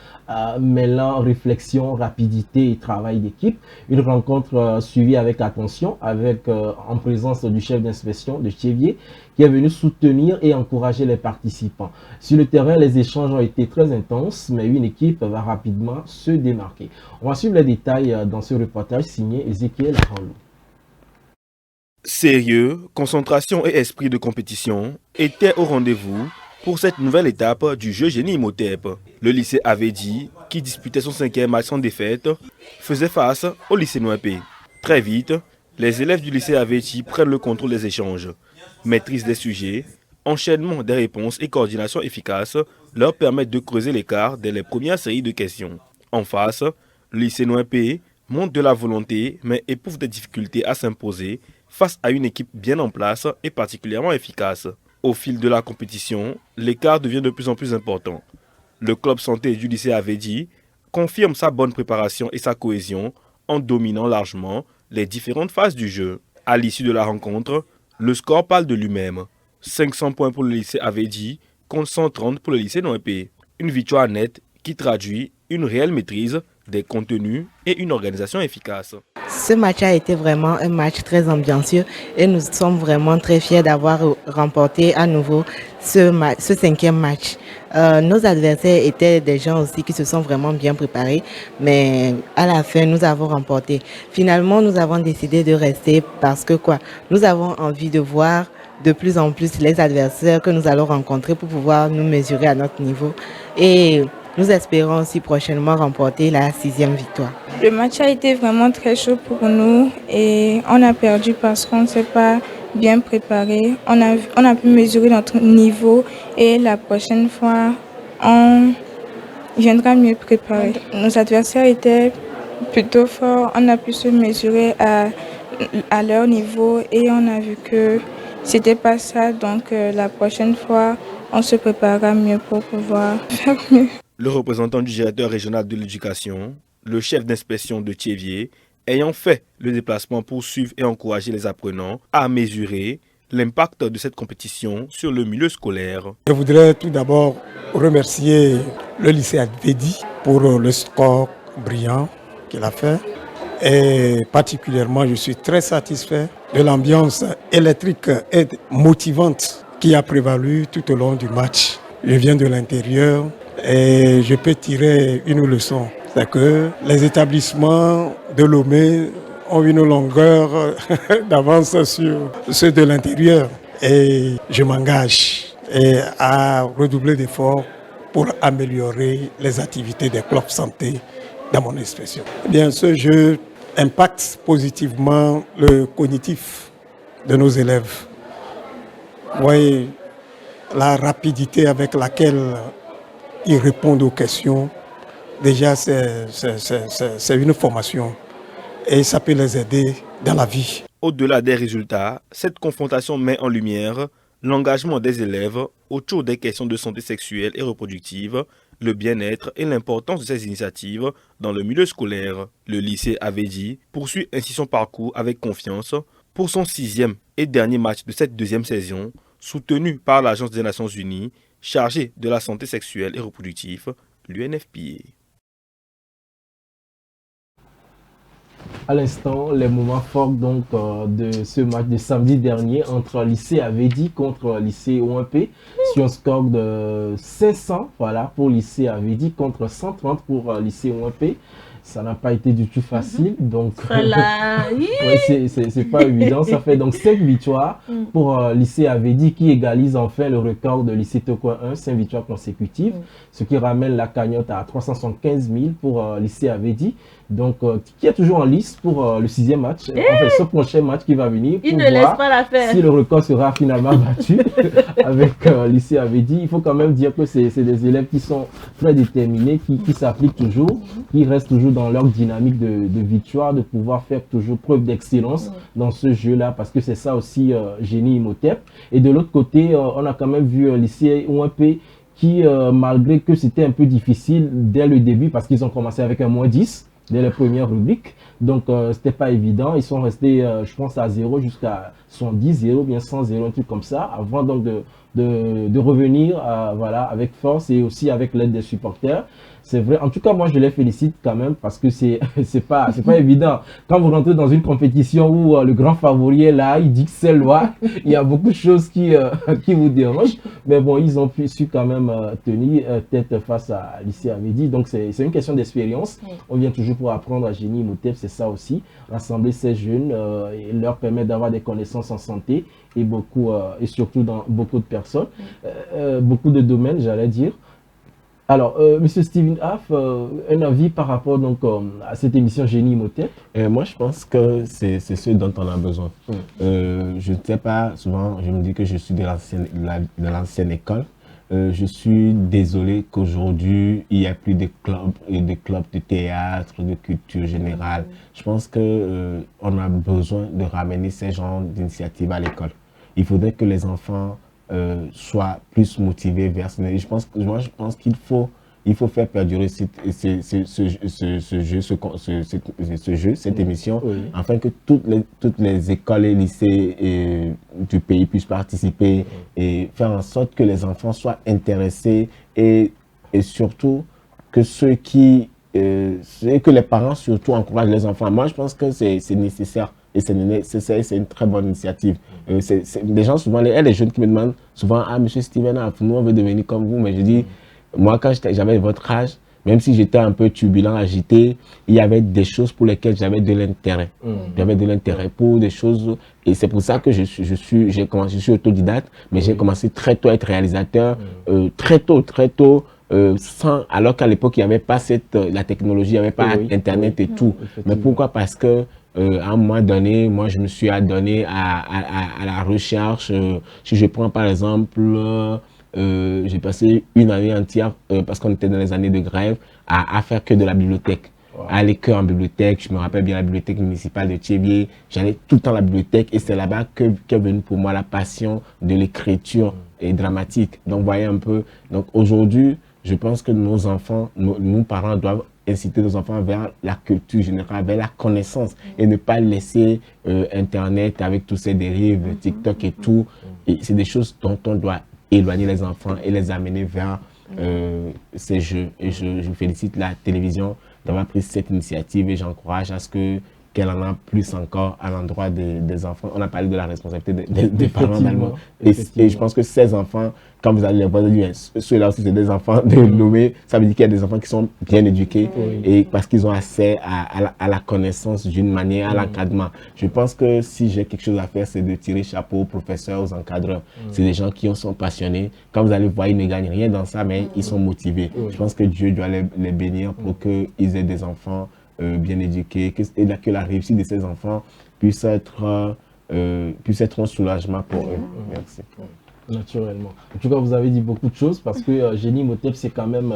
mêlant réflexion, rapidité et travail d'équipe. Une rencontre suivie avec attention, en présence du chef d'inspection de Thiévier, qui est venu soutenir et encourager les participants. Sur le terrain, les échanges ont été très intenses, mais une équipe va rapidement se démarquer. On va suivre les détails dans ce reportage signé Ezekiel Ranlou. Sérieux, concentration et esprit de compétition étaient au rendez-vous pour cette nouvelle étape du jeu Génie Motep. Le lycée Avedi, qui disputait son 5e match sans défaite, faisait face au lycée Noipé. Très vite, les élèves du lycée Avedi prennent le contrôle des échanges. Maîtrise des sujets, enchaînement des réponses et coordination efficace leur permettent de creuser l'écart dès les premières séries de questions. En face, le lycée Noipé montre de la volonté mais éprouve des difficultés à s'imposer face à une équipe bien en place et particulièrement efficace. Au fil de la compétition, l'écart devient de plus en plus important. Le club santé du lycée Avedi confirme sa bonne préparation et sa cohésion en dominant largement les différentes phases du jeu. À l'issue de la rencontre, le score parle de lui-même. 500 points pour le lycée Avedi contre 130 pour le lycée Noépé. Une victoire nette qui traduit une réelle maîtrise des contenus et une organisation efficace. Ce match a été vraiment un match très ambianceux et nous sommes vraiment très fiers d'avoir remporté à nouveau ce 5e match. Nos adversaires étaient des gens aussi qui se sont vraiment bien préparés, mais à la fin, nous avons remporté. Finalement, nous avons décidé de rester parce que nous avons envie de voir de plus en plus les adversaires que nous allons rencontrer pour pouvoir nous mesurer à notre niveau. Et nous espérons aussi prochainement remporter la 6e victoire. Le match a été vraiment très chaud pour nous et on a perdu parce qu'on ne s'est pas bien préparé. On a pu mesurer notre niveau et la prochaine fois, on viendra mieux préparé. Nos adversaires étaient plutôt forts. On a pu se mesurer à leur niveau et on a vu que c'était pas ça. Donc la prochaine fois, on se préparera mieux pour pouvoir faire mieux. Le représentant du directeur régional de l'éducation, le chef d'inspection de Thiéviers, ayant fait le déplacement pour suivre et encourager les apprenants à mesurer l'impact de cette compétition sur le milieu scolaire. Je voudrais tout d'abord remercier le lycée Avedi pour le score brillant qu'il a fait. Et particulièrement, je suis très satisfait de l'ambiance électrique et motivante qui a prévalu tout au long du match. Je viens de l'intérieur et je peux tirer une leçon. C'est que les établissements de Lomé ont une longueur d'avance sur ceux de l'intérieur. Et je m'engage à redoubler d'efforts pour améliorer les activités des clubs santé dans mon expression. Eh bien, ce jeu impacte positivement le cognitif de nos élèves. Vous voyez la rapidité avec laquelle ils répondent aux questions. Déjà, c'est une formation et ça peut les aider dans la vie. Au-delà des résultats, cette confrontation met en lumière l'engagement des élèves autour des questions de santé sexuelle et reproductive, le bien-être et l'importance de ces initiatives dans le milieu scolaire. Le lycée Avedi poursuit ainsi son parcours avec confiance pour son 6e et dernier match de cette 2e saison, soutenu par l'Agence des Nations Unies chargée de la santé sexuelle et reproductive, l'UNFPA. À l'instant, les moments forts donc, de ce match de samedi dernier entre lycée Avedi contre lycée OMP sur un score de 500 voilà, pour lycée Avedi contre 130 pour lycée OMP. Ça n'a pas été du tout facile, donc ouais, c'est pas évident. Ça fait donc 5 victoires pour lycée Avedi qui égalise enfin le record de lycée Tokyo 1, 5 victoires consécutives, ce qui ramène la cagnotte à 375 000 pour lycée Avedi. Donc, qui est toujours en lice pour le 6e match, enfin, ce prochain match qui va venir. Il ne laisse pas la faire. Si le record sera finalement battu avec lycée Avedi, il faut quand même dire que c'est des élèves qui sont très déterminés, qui s'appliquent toujours, qui restent toujours dans leur dynamique de victoire, de pouvoir faire toujours preuve d'excellence dans ce jeu-là, parce que c'est ça aussi Génie Imhotep. Et de l'autre côté, on a quand même vu lycée OMP qui, malgré que c'était un peu difficile dès le début, parce qu'ils ont commencé avec un -10, dès les premières rubriques, donc c'était pas évident. Ils sont restés, je pense, à 0 jusqu'à 110, 0, bien 100, 0, un truc comme ça, avant donc de revenir voilà, avec force et aussi avec l'aide des supporters. C'est vrai, en tout cas, moi je les félicite quand même parce que c'est pas évident. Quand vous rentrez dans une compétition où le grand favori est là, il dit que c'est loi, il y a beaucoup de choses qui vous dérangent, mais bon, ils ont su quand même tenir tête face à lycée Avedi. Donc c'est une question d'expérience. On vient toujours pour apprendre à Génie Imhotep, c'est ça aussi, rassembler ces jeunes et leur permettre d'avoir des connaissances en santé et et surtout dans beaucoup de personnes, beaucoup de domaines, j'allais dire. Alors, Monsieur Steven Haff, un avis par rapport donc, à cette émission Génie Imhotep? Moi, je pense que c'est ce dont on a besoin. Je ne sais pas, souvent, je me dis que je suis de l'ancienne école. Je suis désolé qu'aujourd'hui, il n'y a plus de clubs de théâtre, de culture générale. Je pense qu'on a besoin de ramener ces genres d'initiatives à l'école. Il faudrait que les enfants soient plus motivés vers ce jeu. Je pense qu'il faut faire perdurer ce jeu, cette émission, afin que toutes les écoles et lycées du pays puissent participer et faire en sorte que les enfants soient intéressés et surtout que ceux qui c'est que les parents surtout encouragent les enfants. Moi, je pense que c'est nécessaire. Et c'est une très bonne initiative. Les gens, souvent, les jeunes qui me demandent souvent, ah, monsieur Steven, nous, on veut devenir comme vous. Mais je dis, moi, quand j'avais votre âge, même si j'étais un peu turbulent, agité, il y avait des choses pour lesquelles j'avais de l'intérêt. J'avais de l'intérêt pour des choses. Et c'est pour ça que je suis autodidacte, mais j'ai commencé très tôt à être réalisateur. Très tôt. Alors qu'à l'époque, il n'y avait pas la technologie, il n'y avait pas Internet et tout. Mais pourquoi? Parce que à un moment donné, moi, je me suis adonné à la recherche. Si je prends par exemple, j'ai passé une année entière, parce qu'on était dans les années de grève, à faire que de la bibliothèque. À aller que en bibliothèque. Je me rappelle bien la bibliothèque municipale de Thiévier. J'allais tout le temps à la bibliothèque et c'est là-bas qu'est venue pour moi la passion de l'écriture et dramatique. Donc, voyez un peu. Donc, aujourd'hui, je pense que nos enfants, nos parents doivent inciter nos enfants vers la culture générale, vers la connaissance et ne pas laisser Internet avec tous ces dérives, TikTok et tout. Et c'est des choses dont on doit éloigner les enfants et les amener vers ces jeux. Et je félicite la télévision d'avoir pris cette initiative et j'encourage à ce qu'elle en a plus encore à l'endroit des enfants. On a parlé de la responsabilité des parents également. Et je pense que ces enfants, quand vous allez les voir, ceux-là aussi, c'est des enfants de nommer. Ça veut dire qu'il y a des enfants qui sont bien éduqués et parce qu'ils ont accès à la connaissance d'une manière, à l'encadrement. Je pense que si j'ai quelque chose à faire, c'est de tirer chapeau aux professeurs, aux encadreurs. C'est des gens qui sont passionnés. Quand vous allez voir, ils ne gagnent rien dans ça, mais ils sont motivés. Je pense que Dieu doit les bénir pour qu'ils aient des enfants bien éduqués, que la réussite de ces enfants puisse être un soulagement pour eux. Merci. Naturellement. En tout cas, vous avez dit beaucoup de choses parce que Génie Imhotep, c'est quand même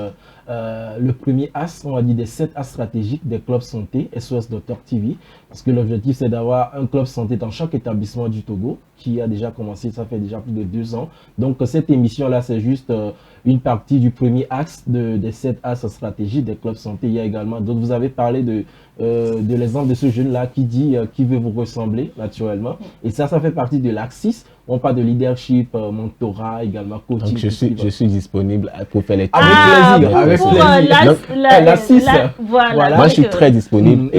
le premier as, on va dire, des 7 as stratégiques des clubs santé SOS Docteur TV. Parce que l'objectif, c'est d'avoir un club santé dans chaque établissement du Togo qui a déjà commencé, ça fait déjà plus de 2 ans. Donc, cette émission-là, c'est juste une partie du premier axe des 7 as stratégiques des clubs santé. Il y a également d'autres. Vous avez parlé de l'exemple de ce jeune-là qui dit qu'il veut vous ressembler, naturellement. Et ça fait partie de l'axe 6. On parle de leadership, mentorat, également coaching. Donc je suis disponible pour faire les avec plaisir. La 6. Voilà. Moi, je suis très disponible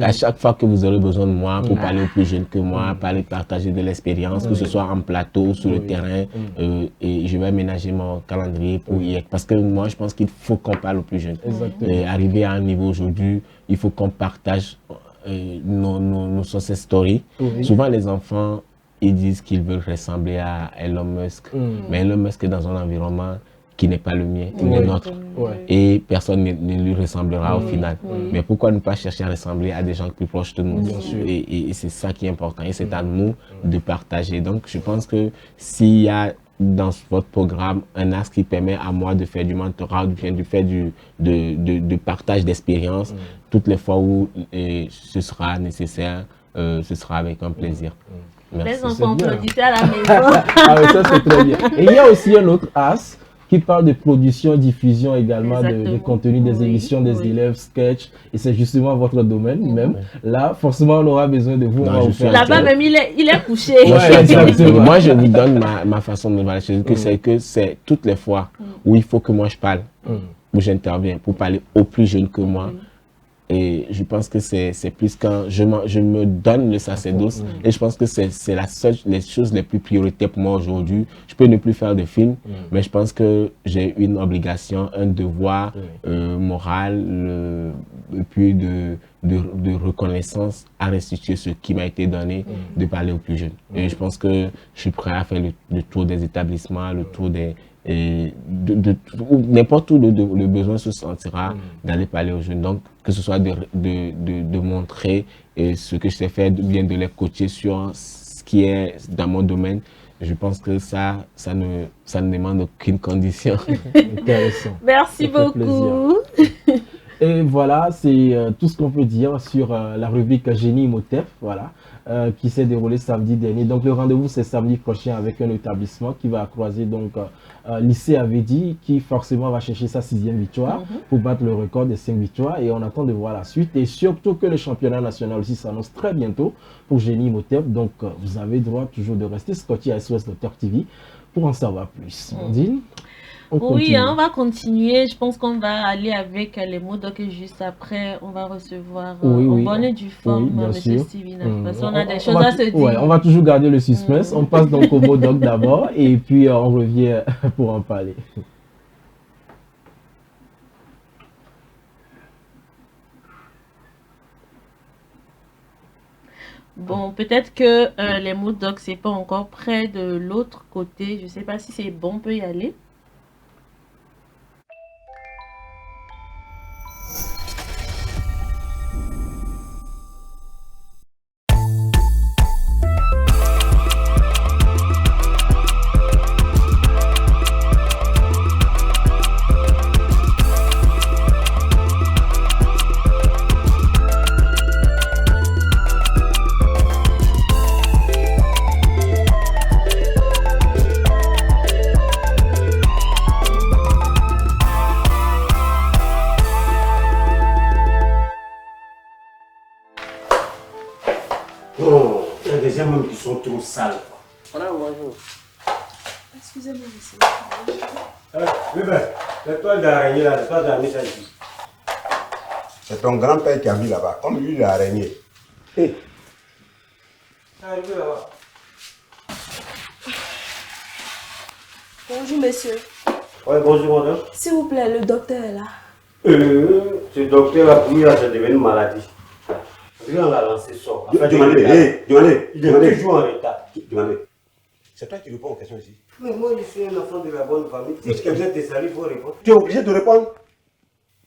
à chaque fois que vous aurez besoin de moi pour parler aux plus jeunes que moi, partager de l'expérience, que ce soit en plateau, sur le terrain. Et je vais aménager mon calendrier pour y être. Parce que moi, je pense qu'il faut qu'on parle aux plus jeunes. Et arriver à un niveau aujourd'hui, il faut qu'on partage nos success stories. Souvent, les enfants, ils disent qu'ils veulent ressembler à Elon Musk. Mais Elon Musk est dans un environnement qui n'est pas le mien, qui n'est nôtre. Et personne ne lui ressemblera au final. Mais pourquoi ne pas chercher à ressembler à des gens plus proches de nous? Et c'est ça qui est important. Et c'est à nous de partager. Donc, je pense que s'il y a dans votre programme un axe qui permet à moi de faire du mentorat, de faire du partage d'expérience, toutes les fois où ce sera nécessaire, ce sera avec un plaisir. Merci. Les enfants applaudissent à la maison. Ça c'est très bien. Et il y a aussi un autre as qui parle de production et diffusion également de contenu des émissions des élèves, sketch, et c'est justement votre domaine même. Là, forcément, on aura besoin de vous. Là-bas même, il est couché. Moi, je vous donne ma façon de voir les choses, que c'est toutes les fois où il faut que moi je parle, où j'interviens, pour parler aux plus jeunes que moi. Et je pense que c'est plus quand je me donne le sacerdoce et je pense que c'est les choses les plus prioritaires pour moi aujourd'hui. Je peux ne plus faire de films, mais je pense que j'ai une obligation, un devoir moral et puis de reconnaissance à restituer ce qui m'a été donné, de parler aux plus jeunes. Et je pense que je suis prêt à faire le tour des établissements, le tour des... n'importe où le besoin se sentira d'aller parler aux jeunes. Donc, que ce soit de montrer ce que je sais faire, bien de les coacher sur ce qui est dans mon domaine. Je pense que ça ne demande aucune condition. Intéressant. Merci beaucoup. Et voilà, c'est tout ce qu'on peut dire sur la rubrique Génie Imhotep, voilà, qui s'est déroulée samedi dernier. Donc le rendez-vous c'est samedi prochain avec un établissement qui va croiser donc lycée Avedi, qui forcément va chercher sa 6e victoire pour battre le record des 5 victoires. Et on attend de voir la suite. Et surtout que le championnat national aussi s'annonce très bientôt pour Génie Imhotep. Donc vous avez droit toujours de rester scotché à SOS Docteur TV pour en savoir plus. Ondine? on Oui, continue. hein, on va continuer. Je pense qu'on va aller avec les mots doc et juste après, on va recevoir Oui, en oui. bonne et due forme Oui, bien Monsieur sûr. Stevina. Parce qu'on a des On choses va à se dire. ouais, on va toujours garder le suspense. On passe donc au mot doc d'abord et puis on revient pour en parler. Bon, peut-être que les mots doc, c'est pas encore près de l'autre côté. Je sais pas si c'est bon, on peut y aller. Non, il y a des gens même qui sont trop sales. Voilà, bonjour. Excusez-moi, monsieur. Le toile d'araignée là, le toile d'araignée, ça ici. C'est ton grand-père qui a mis là-bas, comme lui l'araignée. Hé. Arrivé là-bas. Bonjour, monsieur. Ouais, bonjour, madame. S'il vous plaît, le docteur est là. Ce docteur-là, pour lui, là, c'est devenu une maladie. Lui, on l'a lancé sort. Demandez, il est toujours en retard. Demandez. C'est toi qui réponds aux questions ici. Mais moi, je suis un enfant de la bonne famille. Si quelqu'un te salue, il faut répondre. Tu es obligé de répondre.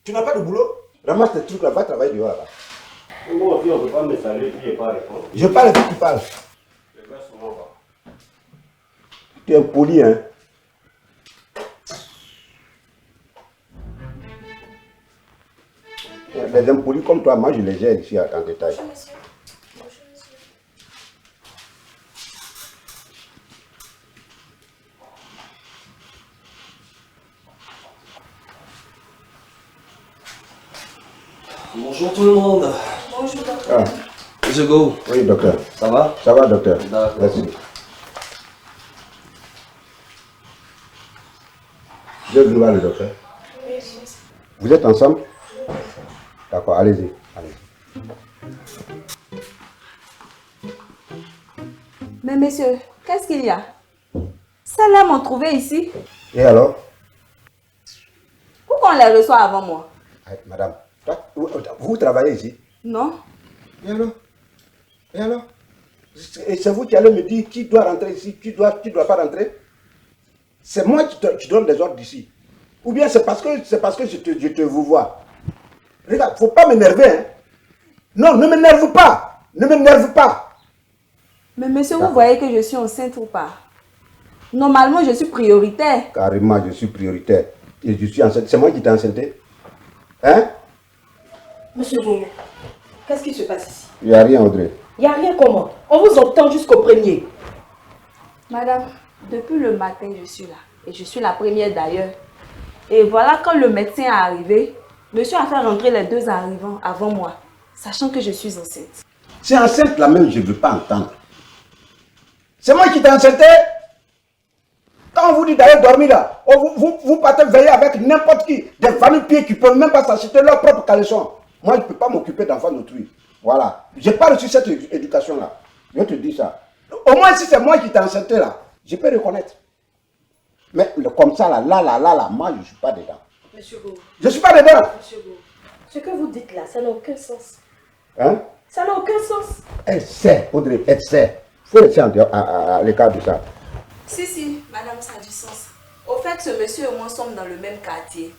Tu n'as pas de boulot. Ramasse tes trucs là-bas, travaille dehors là-bas. Moi aussi, on ne peut pas me saluer et pas répondre. Je parle et puis tu parles. Je vais sûrement voir. Tu es poli, hein. Les impolis comme toi, moi je les gère ici en détail. Bonjour, monsieur. Bonjour, monsieur. Bonjour tout le monde. Bonjour, docteur. Ah. Monsieur Go. Oui, docteur. Ça va? Ça va, docteur. D'accord. Merci. Vous êtes venu voir le docteur? Oui, monsieur. Vous êtes ensemble? D'accord, allez-y. Mais monsieur, qu'est-ce qu'il y a? Ça là m'ont trouvé ici. Et alors? Pourquoi on les reçoit avant moi? Madame, vous travaillez ici? Non. Et alors? Et alors? Et c'est vous qui allez me dire qui doit rentrer ici, qui doit pas rentrer? C'est moi qui donne les ordres d'ici. Ou bien c'est parce que je te vous vois. Regarde, faut pas m'énerver, hein. Non, ne m'énerve pas. Ne m'énerve pas. Mais monsieur, vous voyez que je suis enceinte ou pas? Normalement, je suis prioritaire. Carrément, je suis prioritaire. Et je suis enceinte. C'est moi qui t'ai enceinté. Hein? Monsieur Gourou, qu'est-ce qui se passe ici? Il n'y a rien, Audrey. Il n'y a rien comment? On vous entend jusqu'au premier. Madame, depuis le matin, je suis là. Et je suis la première d'ailleurs. Et voilà, quand le médecin est arrivé, monsieur a fait rentrer les deux arrivants avant moi, sachant que je suis enceinte. C'est enceinte là même, je ne veux pas entendre. C'est moi qui t'ai enceinté. Quand on vous dit d'aller dormir là, vous partez veiller avec n'importe qui, des familles pieds qui ne peuvent même pas s'acheter leur propre caleçon. Moi, je ne peux pas m'occuper d'enfants d'autrui. Voilà. Je n'ai pas reçu cette éducation-là. Je te dis ça. Au moins, si c'est moi qui t'ai enceinté là, je peux reconnaître. Mais comme ça, là, moi, je ne suis pas dedans. Monsieur Gourou. Je ne suis pas dedans. Monsieur Gourou, ce que vous dites là, ça n'a aucun sens. Hein? Ça n'a aucun sens. Elle sait, Audrey, elle sait. Il faut rester à l'écart de ça. Si, madame, ça a du sens. Au fait, ce monsieur et moi sommes dans le même quartier.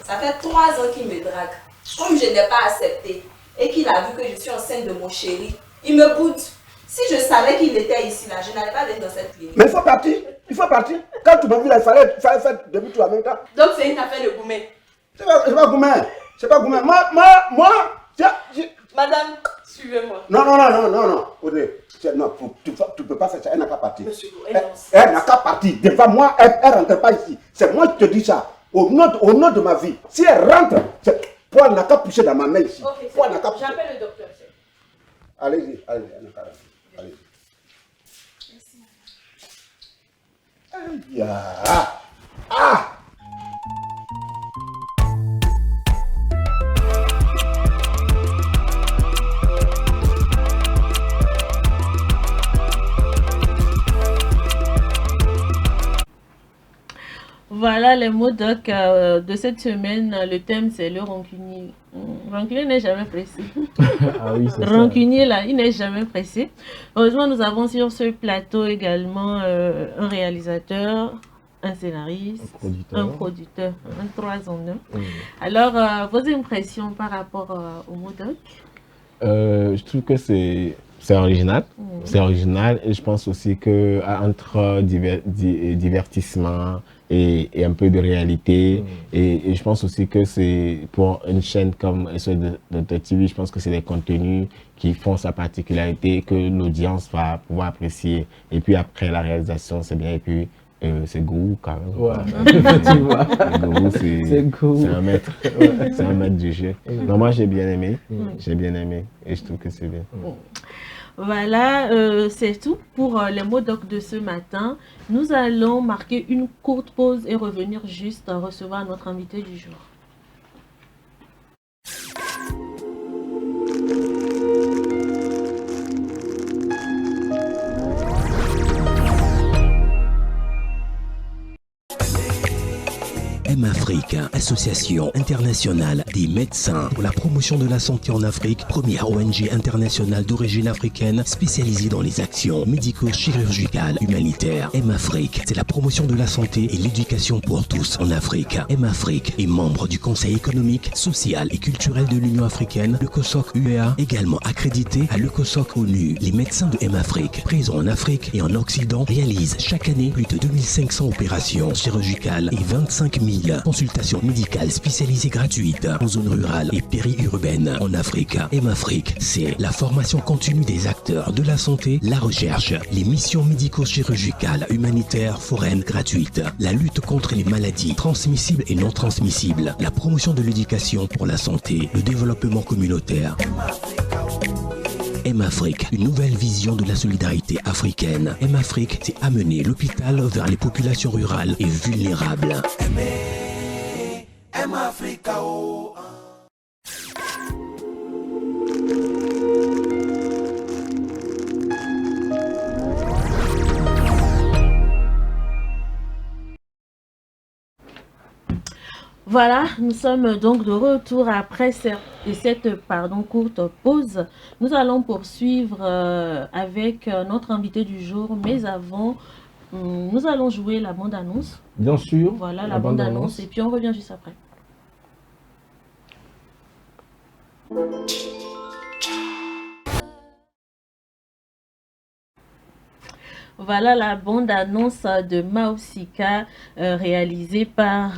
Ça fait 3 ans qu'il me drague. Comme je n'ai pas accepté et qu'il a vu que je suis enceinte de mon chéri, il me boude. Si je savais qu'il était ici, là, je n'allais pas venir dans cette clinique. Mais il faut partir. Il faut partir. Quand tu m'as vu là, il fallait faire demi-tour en même temps. Donc c'est une affaire de Goumé. C'est pas Goumé. C'est pas Goumé. Moi, Madame, suivez-moi. Non. Audrey, non, tu ne peux pas faire ça. Elle n'a qu'à partir. Monsieur Gourou, elle n'a qu'à partir. Devant moi, elle ne rentre pas ici. C'est moi qui te dis ça. Au nom de ma vie. Si elle rentre, elle n'a qu'à pousser dans ma main ici. Ok, j'appelle le docteur. Allez-y, elle n'a qu'à rentrer. Allez-y. Voilà les mots doc de cette semaine. Le thème, c'est le rancunier. Rancunier n'est jamais pressé. Ah oui, c'est ça. Rancunier, là, il n'est jamais pressé. Heureusement, nous avons sur ce plateau également un réalisateur, un scénariste, un producteur, un 3 en 1. Alors, vos impressions par rapport au mot doc? Je trouve que c'est original. C'est original et je pense aussi que entre divertissement et un peu de réalité, et je pense aussi que c'est pour une chaîne comme SOS de TV, je pense que c'est des contenus qui font sa particularité que l'audience va pouvoir apprécier. Et puis après la réalisation, c'est bien. Et puis c'est Gourou quand même. Ouais, effectivement. C'est un maître. C'est un maître du jeu. Donc moi j'ai bien aimé. J'ai bien aimé et je trouve que c'est bien. Voilà, c'est tout pour les mots doc de ce matin. Nous allons marquer une courte pause et revenir juste recevoir notre invité du jour. M-Afrique, Association internationale des médecins pour la promotion de la santé en Afrique, première ONG internationale d'origine africaine spécialisée dans les actions médico-chirurgicales humanitaires. M-Afrique, c'est la promotion de la santé et l'éducation pour tous en Afrique. M-Afrique est membre du Conseil économique, social et culturel de l'Union africaine, le COSOC UEA, également accrédité à l'ECOSOC ONU. Les médecins de M-Afrique, présents en Afrique et en Occident, réalisent chaque année plus de 2500 opérations chirurgicales et 25 000 consultations médicales spécialisées gratuites en zone rurale et périurbaine en Afrique. M-Afrique, c'est la formation continue des acteurs de la santé, la recherche, les missions médico-chirurgicales humanitaires foraines gratuites, la lutte contre les maladies transmissibles et non transmissibles, la promotion de l'éducation pour la santé, le développement communautaire. M-Afrique, une nouvelle vision de la solidarité africaine. M-Afrique, c'est amener l'hôpital vers les populations rurales et vulnérables. Voilà, nous sommes donc de retour après cette courte pause. Nous allons poursuivre avec notre invité du jour, mais avant, nous allons jouer la bande-annonce. Bien sûr. Voilà, la bande-annonce, et puis on revient juste après. Voilà la bande-annonce de Mausika, réalisée par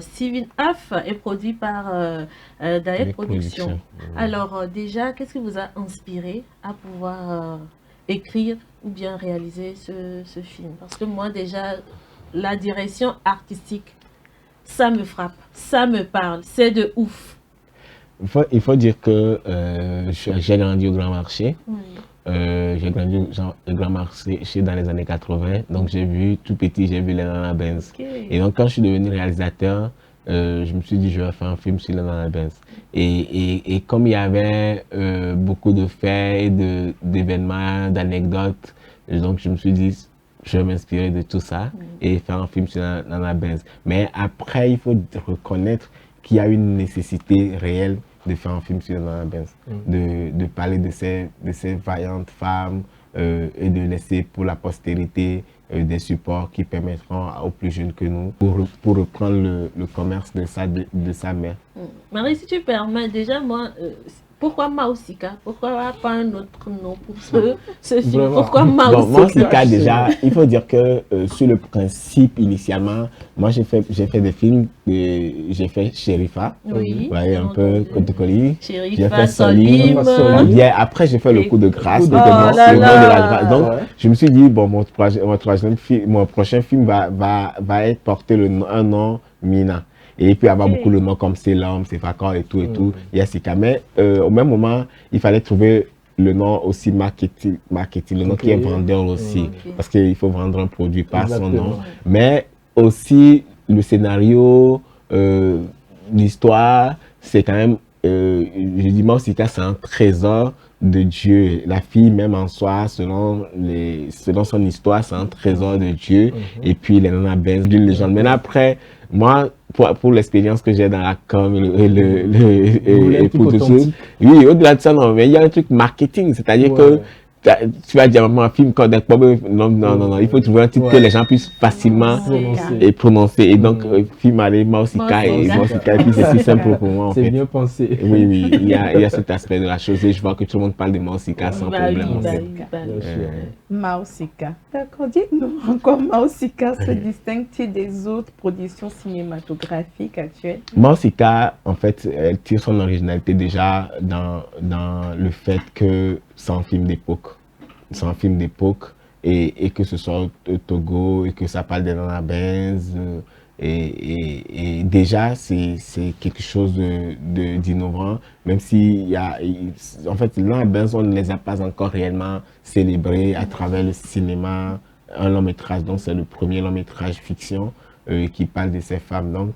Steven Huff et produit par Daet Productions. Alors déjà, qu'est-ce qui vous a inspiré à pouvoir écrire ou bien réaliser ce film? Parce que moi déjà, la direction artistique, ça me frappe, ça me parle, c'est de ouf. Il faut dire que j'ai grandi au Grand Marché. J'ai grandi au Grand Marché dans les années 80, donc j'ai vu tout petit, j'ai vu les Nana Benz. Et donc quand je suis devenu réalisateur, je me suis dit je vais faire un film sur les Nana Benz. Et comme il y avait beaucoup de faits, d'événements, d'anecdotes, donc je me suis dit je vais m'inspirer de tout ça et faire un film sur les Nana Benz. Mais après, il faut reconnaître qu'il y a une nécessité réelle de faire un film sur les Nana Benz, de parler de ces vaillantes femmes et de laisser pour la postérité des supports qui permettront aux plus jeunes que nous pour reprendre le commerce de sa mère. Marie, si tu permets, déjà moi, pourquoi Mausika? Pourquoi pas un autre nom pour ce film? Vraiment. Pourquoi Mausika? Bon, Mausika, déjà, il faut dire que sur le principe, initialement, moi j'ai fait des films, j'ai fait Sherifa, oui, vous voyez un peu Kotokoli, j'ai fait Solim. Après j'ai fait le coup de grâce, donc je me suis dit, bon, mon prochain film va être porté un nom Mina. Et puis avoir beaucoup de noms comme C'est l'homme, C'est Fakor et tout, Yassika. Mais au même moment, il fallait trouver le nom aussi marketing, le nom qui est vendeur aussi. Parce qu'il faut vendre un produit par son nom. Mais aussi le scénario, l'histoire, c'est quand même, je dis Mausika, c'est un trésor de Dieu. La fille, même en soi, selon son histoire, c'est un trésor de Dieu. Et puis, les Nana Benz d'une légende. Mais après, moi, pour l'expérience que j'ai dans la com et pour tout ça, oui, au-delà de ça, non, mais il y a un truc marketing, c'est-à-dire que tu vas dire un film comme non, il faut trouver un titre que les gens puissent facilement prononcer. Et donc, film allé, Mausika et Mausika, et puis c'est si simple pour moi. C'est bien pensé. Oui, il y a cet aspect de la chose et je vois que tout le monde parle de Mausika sans problème. Mausika. D'accord, dites-nous encore, Mausika se distingue-t-il des autres productions cinématographiques actuelles? Mausika, en fait, elle tire son originalité déjà dans le fait que c'est un film d'époque. C'est un film d'époque et que ce soit au Togo et que ça parle des Nana Benz. Et déjà, c'est quelque chose d'innovant, même si en fait, les Nana Benz, on ne les a pas encore réellement célébrés à travers le cinéma, un long métrage. Donc, c'est le premier long métrage fiction qui parle de ces femmes. Donc,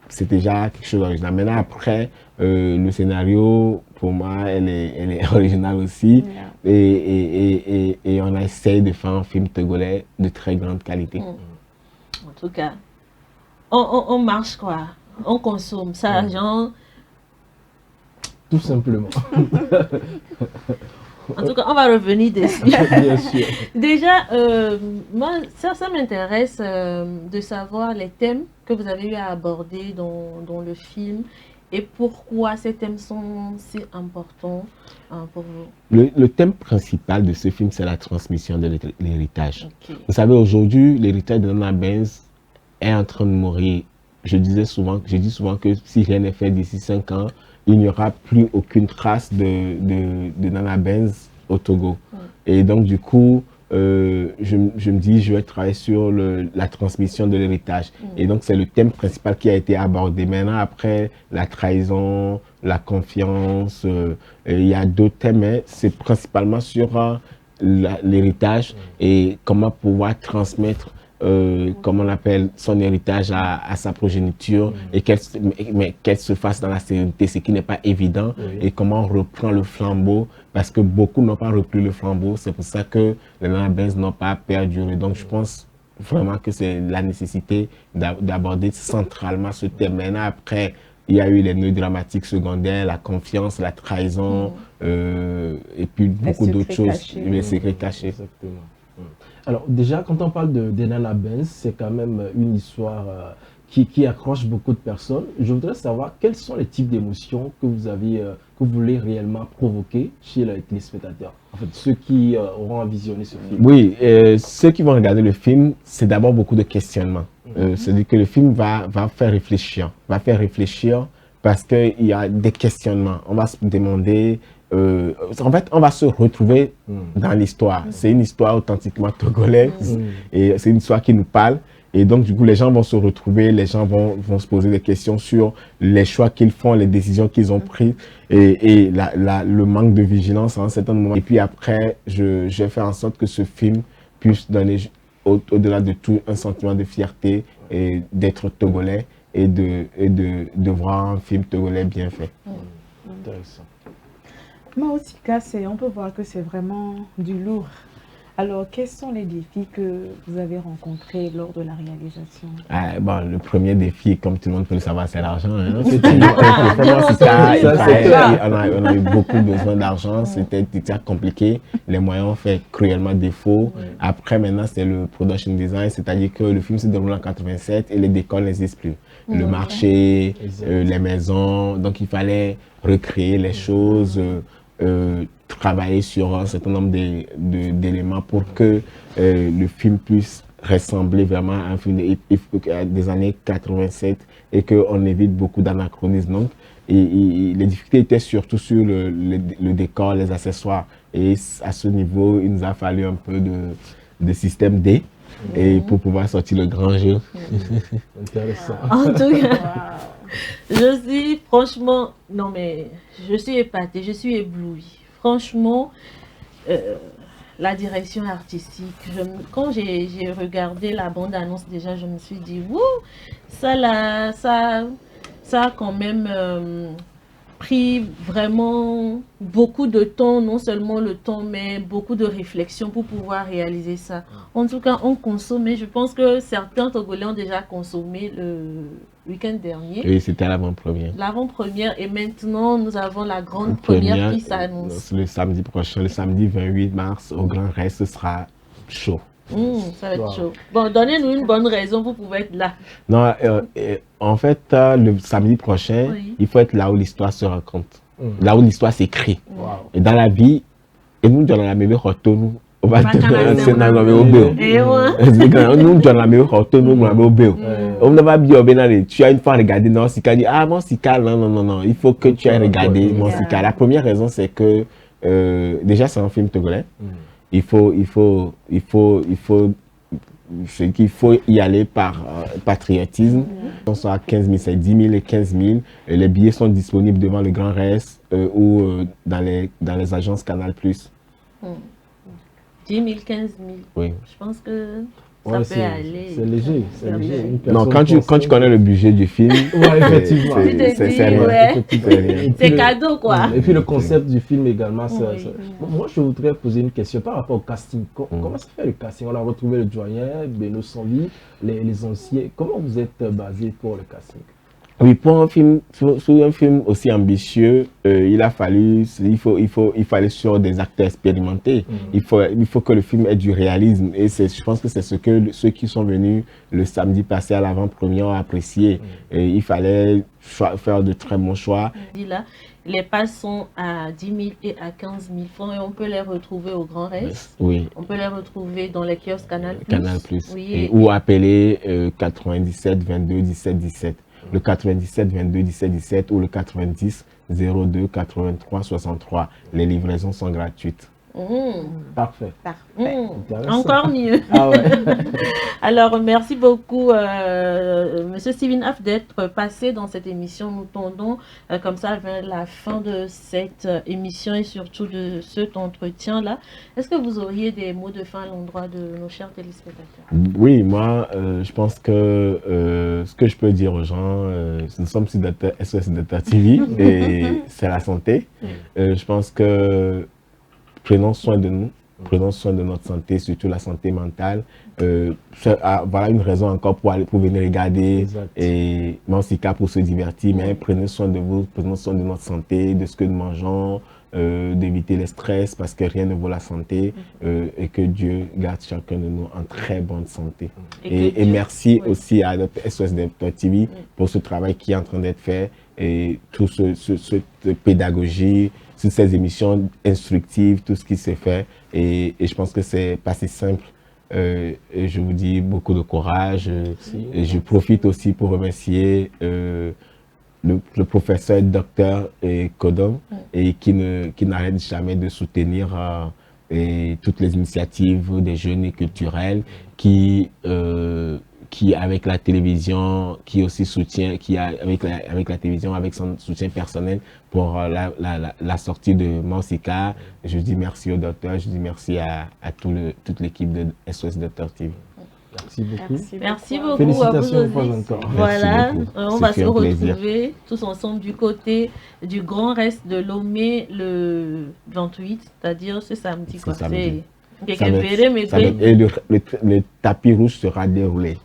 c'est déjà quelque chose d'original. Maintenant, après, le scénario, pour moi, elle est originale aussi. Et on essaye de faire un film togolais de très grande qualité. En tout cas, on marche quoi. On consomme ça, genre... Tout simplement. En tout cas, on va revenir dessus. Bien sûr. Déjà, moi, ça m'intéresse de savoir les thèmes que vous avez eu à aborder dans le film et pourquoi ces thèmes sont si importants pour vous. Le thème principal de ce film, c'est la transmission de l'héritage. Vous savez, aujourd'hui, l'héritage de Nana Benz est en train de mourir. Je dis souvent que si rien n'est fait d'ici 5 ans, il n'y aura plus aucune trace de Nana Benz au Togo. Et donc, du coup, je me dis, je vais travailler sur la transmission de l'héritage. Et donc, c'est le thème principal qui a été abordé. Maintenant, après, la trahison, la confiance, il y a d'autres thèmes, mais c'est principalement sur l'héritage et comment pouvoir transmettre comment on appelle son héritage à sa progéniture et qu'elle se fasse dans la sérénité, ce qui n'est pas évident, et comment on reprend le flambeau, parce que beaucoup n'ont pas repris le flambeau, c'est pour ça que les Nana Benz n'ont pas perduré. Donc je pense vraiment que c'est la nécessité d'aborder centralement ce thème. Maintenant, après, il y a eu les nœuds dramatiques secondaires, la confiance, la trahison, et puis beaucoup d'autres choses, les secrets cachés. Exactement. Alors déjà, quand on parle de Nana Benz, c'est quand même une histoire qui accroche beaucoup de personnes. Je voudrais savoir quels sont les types d'émotions que vous voulez réellement provoquer chez les téléspectateurs, en fait, ceux qui auront à visionner ce film. Oui, ceux qui vont regarder le film, c'est d'abord beaucoup de questionnements. C'est-à-dire que le film va faire réfléchir, parce qu'il y a des questionnements. On va se demander... en fait, on va se retrouver dans l'histoire. C'est une histoire authentiquement togolaise et c'est une histoire qui nous parle. Et donc, du coup, les gens vont se retrouver, les gens vont se poser des questions sur les choix qu'ils font, les décisions qu'ils ont prises et le manque de vigilance à un certain moment. Et puis après, je vais faire en sorte que ce film puisse donner, au-delà de tout, un sentiment de fierté et d'être togolais et de voir un film togolais bien fait. Intéressant. Mausika, on peut voir que c'est vraiment du lourd. Alors, quels sont les défis que vous avez rencontrés lors de la réalisation? Le premier défi, comme tout le monde peut le savoir, c'est l'argent. Hein. On a eu beaucoup besoin d'argent, c'était compliqué. Les moyens ont fait cruellement défaut. Après, maintenant, c'est le production design, c'est-à-dire que le film se déroule en 87 et les décors n'existent plus. Le marché, les maisons, donc il fallait recréer les choses. Travailler sur un certain nombre d'éléments pour que le film puisse ressembler vraiment à un film des années 87 et qu'on évite beaucoup d'anachronismes. Donc, les difficultés étaient surtout sur le décor, les accessoires. Et à ce niveau, il nous a fallu un peu de système D et pour pouvoir sortir le grand jeu. Intéressant. En tout cas, je suis franchement, non mais je suis épatée, je suis éblouie. Franchement, la direction artistique, quand j'ai regardé la bande-annonce déjà, je me suis dit, wouh, ça a quand même pris vraiment beaucoup de temps, non seulement le temps, mais beaucoup de réflexion pour pouvoir réaliser ça. En tout cas, on consomme, et je pense que certains Togolais ont déjà consommé le week-end dernier. Oui, c'était l'avant-première. L'avant-première, et maintenant, nous avons la grande première qui s'annonce. Le samedi prochain, le samedi 28 mars, au Grand Reste, ce sera chaud. Ça va être chaud. Bon, donnez-nous une bonne raison pour pouvoir être là. Non, en fait, le samedi prochain, il faut être là où l'histoire se raconte, là où l'histoire s'écrit. Et dans la vie, et nous, dans la meilleure retour, on va te faire un scénario au béo. Nous, dans la meilleure retour, nous, on va au béo. On ne va pas dire, tu as une fois regardé Monsika, dit, ah, Monsika, non, il faut que tu aies regardé Monsika. La première raison, c'est que, déjà, c'est un film togolais. Il faut y aller par patriotisme. On soit à 15 000, c'est 10 000 et 15 000. Les billets sont disponibles devant le Grand Reste ou dans les agences Canal+. 10 000, 15 000. Oui. Je pense que ça peut aller. C'est léger. Non, quand tu connais le budget du film, effectivement. C'est rien. C'est cadeau, quoi. Et puis le concept du film également. Moi, je voudrais poser une question par rapport au casting. Comment se fait le casting? On a retrouvé le doyen, Beno Sanvi, les anciens. Comment vous êtes basé pour le casting? Oui, pour un film, sur un film aussi ambitieux, il fallait sur des acteurs expérimentés. Il faut que le film ait du réalisme. Et je pense que c'est ce que ceux qui sont venus le samedi passé à l'avant-première ont apprécié. Et il fallait faire de très bons choix. Les passes sont à 10 000 et à 15 000 francs et on peut les retrouver au Grand Reste. Oui. On peut les retrouver dans les kiosques Canal+. Oui. Ou appeler 97 22 17 17. Le 97 22 17 17 ou le 90 02 83 63. Les livraisons sont gratuites. Parfait. Encore mieux. Alors, merci beaucoup, Monsieur Steven Aff, d'être passé dans cette émission. Nous tendons comme ça vers la fin de cette émission et surtout de cet entretien-là. Est-ce que vous auriez des mots de fin à l'endroit de nos chers téléspectateurs? Oui, moi, je pense que ce que je peux dire aux gens, nous sommes sur SOS Docteur TV et c'est la santé. Je pense que prenons soin de nous, prenons soin de notre santé, surtout la santé mentale. Voilà une raison encore pour venir regarder et Monsika pour se divertir, mais prenez soin de vous, prenez soin de notre santé, de ce que nous mangeons, d'éviter les stress parce que rien ne vaut la santé et que Dieu garde chacun de nous en très bonne santé. Et merci aussi à SOS Docteur TV pour ce travail qui est en train d'être fait et toute cette pédagogie, toutes ces émissions instructives, tout ce qui s'est fait. Et je pense que c'est pas si simple. Et je vous dis beaucoup de courage. Et je profite aussi pour remercier le professeur Dr Kodom et qui n'arrête jamais de soutenir toutes les initiatives des jeunes et culturels qui avec la télévision, qui aussi soutient, avec la télévision, avec son soutien personnel pour la sortie de Monsika. Je dis merci au docteur, je dis merci à toute l'équipe de SOS Docteur TV. Merci beaucoup. Merci beaucoup. Félicitations à vous encore. Voilà, on va se retrouver tous ensemble du côté du Grand Reste de Lomé le 28, c'est-à-dire ce samedi. Et le tapis rouge sera déroulé.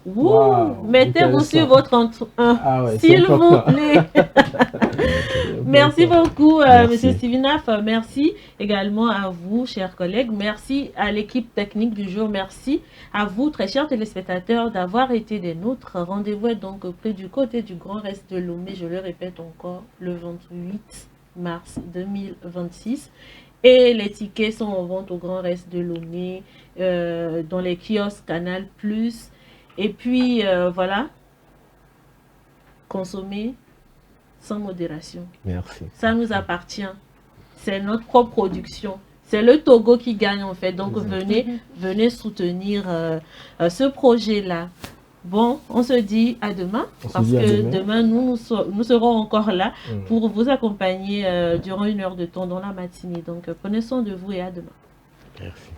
Mettez-vous sur votre entourage, s'il vous plaît. Merci beaucoup, Monsieur Steven Aff. Merci également à vous, chers collègues. Merci à l'équipe technique du jour. Merci à vous, très chers téléspectateurs, d'avoir été des nôtres. Rendez-vous est donc près du côté du Grand Reste de Lomé, je le répète encore, le 28 mars 2026. Et les tickets sont en vente au Grand Reste de Lomé, dans les kiosques Canal+. Et puis, voilà, consommer sans modération. Merci. Ça nous appartient. C'est notre propre production. C'est le Togo qui gagne, en fait. Donc, venez soutenir ce projet-là. Bon, on se dit à demain, parce que demain, nous serons encore là pour vous accompagner durant 1 heure de temps dans la matinée. Donc, prenez soin de vous et à demain. Merci.